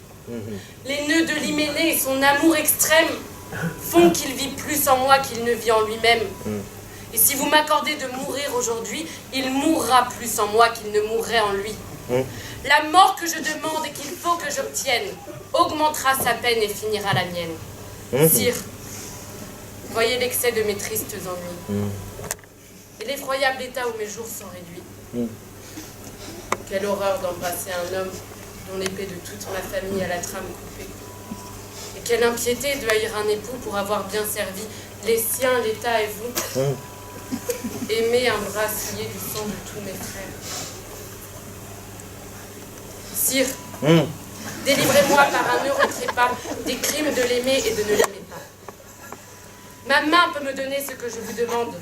Les nœuds de l'hyménée et son amour extrême font qu'il vit plus en moi qu'il ne vit en lui-même. Et si vous m'accordez de mourir aujourd'hui, il mourra plus en moi qu'il ne mourrait en lui. La mort que je demande et qu'il faut que j'obtienne augmentera sa peine et finira la mienne. Sire, voyez l'excès de mes tristes ennuis et l'effroyable état où mes jours sont réduits. Quelle horreur d'embrasser un homme dont l'épée de toute ma famille a la trame coupée. Et quelle impiété de haïr un époux pour avoir bien servi les siens, l'État et vous. Aimer un bras scié du sang de tous mes frères. Sire, délivrez-moi par un heureux trépas des crimes de l'aimer et de ne l'aimer pas. Ma main peut me donner ce que je vous demande,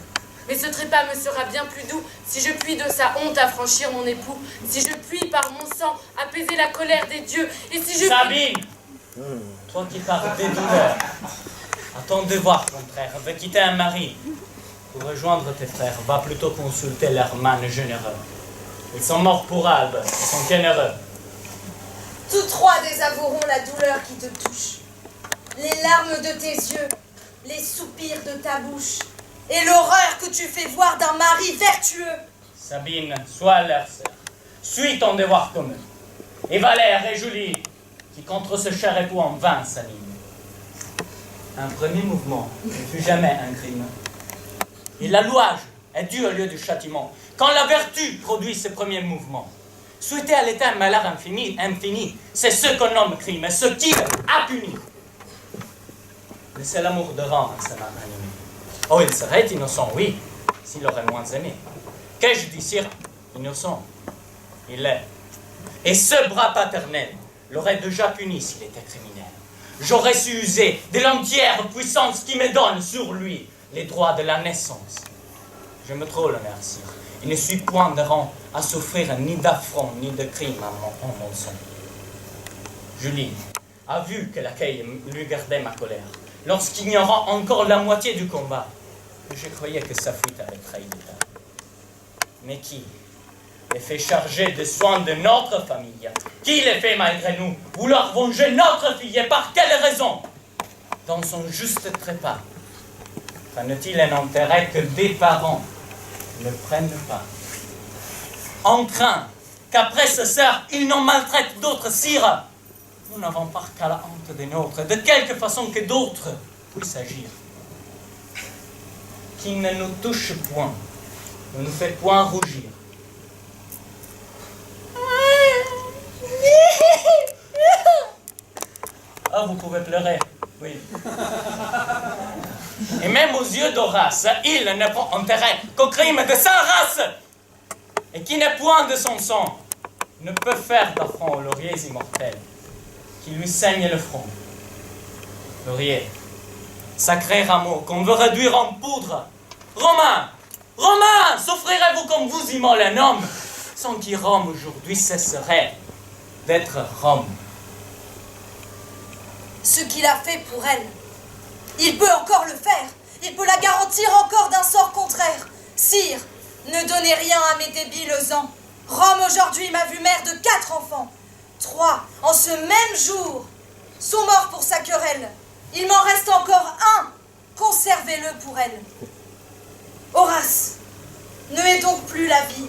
mais ce trépas me sera bien plus doux si je puis de sa honte affranchir mon époux, si je puis par mon sang apaiser la colère des dieux, et si je
Sabine, toi qui parles des douleurs, à ton devoir contraire, veux quitter un mari pour rejoindre tes frères, va plutôt consulter leurs manes généreux. Ils sont morts pour Albe, ils sont généreux.
Tous trois désavoueront la douleur qui te touche, les larmes de tes yeux, les soupirs de ta bouche, et l'horreur que tu fais voir d'un mari vertueux.
Sabine, sois leur sœur. Suis ton devoir commun. Et Valère et Julie, qui contre ce cher époux en vain s'animent. Un premier mouvement ne fut jamais un crime. Et la louage est due au lieu du châtiment. Quand la vertu produit ses premiers mouvements, souhaiter à l'État un malheur infini, c'est ce qu'on nomme crime, et ce qu'il a puni. Mais c'est l'amour de Rome, ça m'a animé. Oh, il serait innocent, oui, s'il aurait moins aimé. Qu'ai-je dit, sire? Innocent. Il l'est. Et ce bras paternel l'aurait déjà puni s'il était criminel. J'aurais su user de l'entière puissance qui me donne sur lui les droits de la naissance. Je me trouve l'honneur, sire. Il ne suis point de rang à souffrir ni d'affront ni de crime en mon son. Julie a vu que l'accueil lui gardait ma colère, lorsqu'ignorant encore la moitié du combat, je croyais que sa fuite avait trahi l'État. Mais qui les fait charger des soins de notre famille? Qui les fait malgré nous vouloir venger notre fille? Et par quelle raison? Dans son juste trépas, prennent-ils un intérêt que des parents ne prennent pas? On craint qu'après ce sœur, ils n'en maltraitent d'autres, sire. Nous n'avons pas qu'à la honte des nôtres, de quelque façon que d'autres puissent agir. Qui ne nous touche point, ne nous fait point rougir. Ah, vous pouvez pleurer, oui. Et même aux yeux d'Horace, il ne prend intérêt qu'au crime de sa race, et qui n'est point de son sang, ne peut faire d'affront aux lauriers immortels, qui lui saignent le front. Laurier, sacré rameau qu'on veut réduire en poudre. Romains, souffrirez-vous comme vous immole un homme, sans qui Rome aujourd'hui cesserait d'être Rome?
Ce qu'il a fait pour elle, il peut encore le faire. Il peut la garantir encore d'un sort contraire. Sire, ne donnez rien à mes débiles ans. Rome aujourd'hui m'a vu mère de 4 enfants. 3, en ce même jour, sont morts pour sa querelle. Il m'en reste encore un. Conservez-le pour elle. Horace, ne hais donc plus la vie,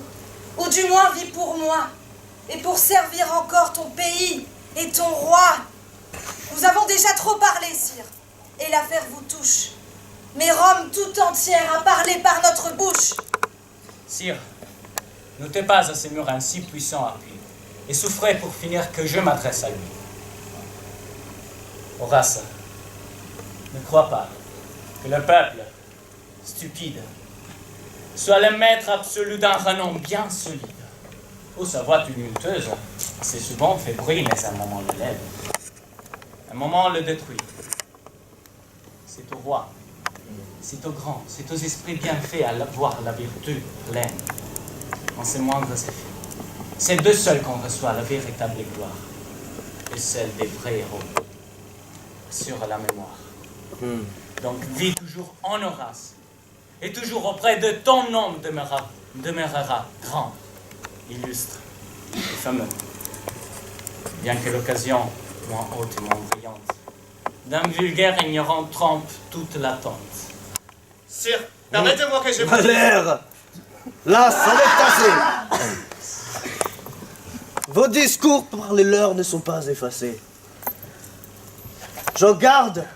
ou du moins vis pour moi, et pour servir encore ton pays et ton roi. Nous avons déjà trop parlé, sire, et l'affaire vous touche. Mais Rome tout entière a parlé par notre bouche.
Sire, notez pas à ces murs un si puissant appui, et souffrez pour finir que je m'adresse à lui. Horace, ne crois pas que le peuple, stupide, soit le maître absolu d'un renom bien solide. Oh, sa voix tumultueuse, assez souvent fait bruit, mais un moment le lève. Un moment le détruit. C'est au roi, c'est aux grands, c'est aux esprits bien faits à voir la vertu pleine en ses moindres effets. C'est d'eux seuls qu'on reçoit la véritable gloire, et celle des vrais héros, sur la mémoire. Donc vis toujours en Horace, et toujours auprès de ton nom demeurera grand, illustre et fameux. Bien que l'occasion moins haute et moins brillante d'un vulgaire ignorant trompe toute l'attente.
Sire, permettez-moi que je...
Valère, là, ça va être assez. Vos discours par les leurs ne sont pas effacés. J'en garde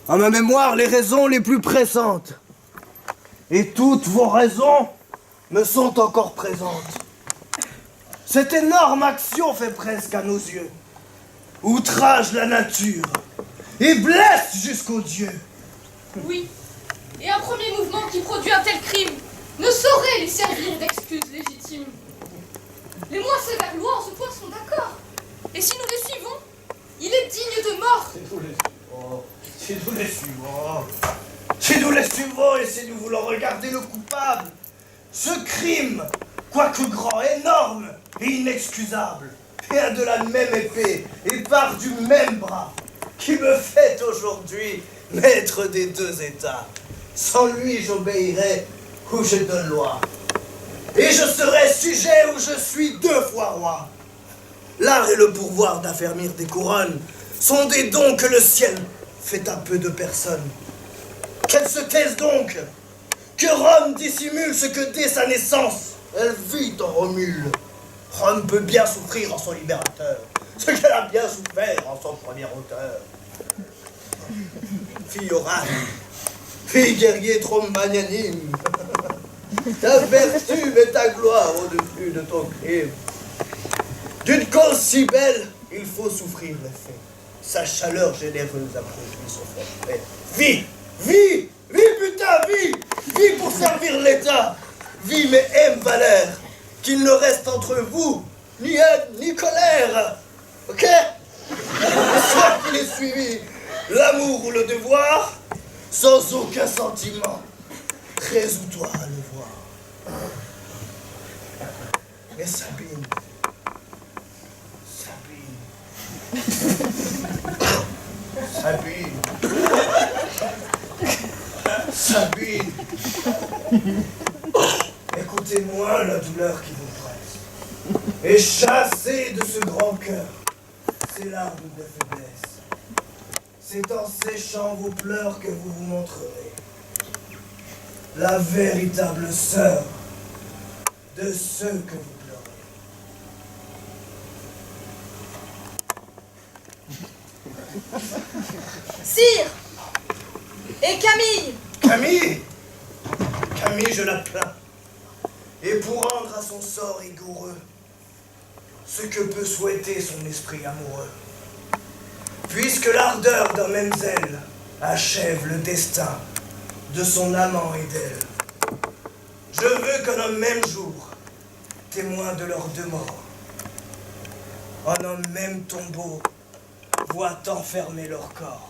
en ma mémoire les raisons les plus pressantes. Et toutes vos raisons me sont encore présentes. Cette énorme action fait presque à nos yeux. Outrage la nature et blesse jusqu'aux dieux.
Oui, et un premier mouvement qui produit un tel crime ne saurait lui servir d'excuse légitime. Les moins sévères lois en ce point sont d'accord. Et si nous les suivons, il est digne de mort.
Si nous les suivons, si nous les suivons et si nous voulons regarder le coupable, ce crime, quoique grand, énorme et inexcusable, vient de la même épée et part du même bras, qui me fait aujourd'hui maître des deux États. Sans lui, j'obéirai où je donne loi. Et je serai sujet où je suis 2 fois roi. L'art et le pouvoir d'affermir des couronnes sont des dons que le ciel fait à peu de personnes. Qu'elle se taise donc, que Rome dissimule ce que dès sa naissance, elle vit en Romule. Rome peut bien souffrir en son libérateur, ce qu'elle a bien souffert en son premier auteur. Fille orale, fille guerrier trop magnanime, ta vertu met ta gloire au-dessus de ton crime. D'une cause si belle, il faut souffrir l'effet. Sa chaleur généreuse a produit son forfait. Vis, vis, vis putain, vis, vis pour servir l'État. Vis mais aime Valère, qu'il ne reste entre vous ni haine ni colère. Ok? Soit qu'il ait suivi l'amour ou le devoir, sans aucun sentiment. Résous-toi à le voir. Mais Sabine, Sabine, écoutez-moi la douleur qui vous presse, et chassez de ce grand cœur ces larmes de faiblesse. C'est en séchant vos pleurs que vous vous montrerez la véritable sœur de ceux que vous pleurez.
Sire et Camille.
Camille, je la plains. Et pour rendre à son sort rigoureux ce que peut souhaiter son esprit amoureux, puisque l'ardeur d'un même zèle achève le destin de son amant et d'elle, je veux qu'en un même jour, témoin de leurs 2 morts, en un même tombeau, voient enfermer leur corps.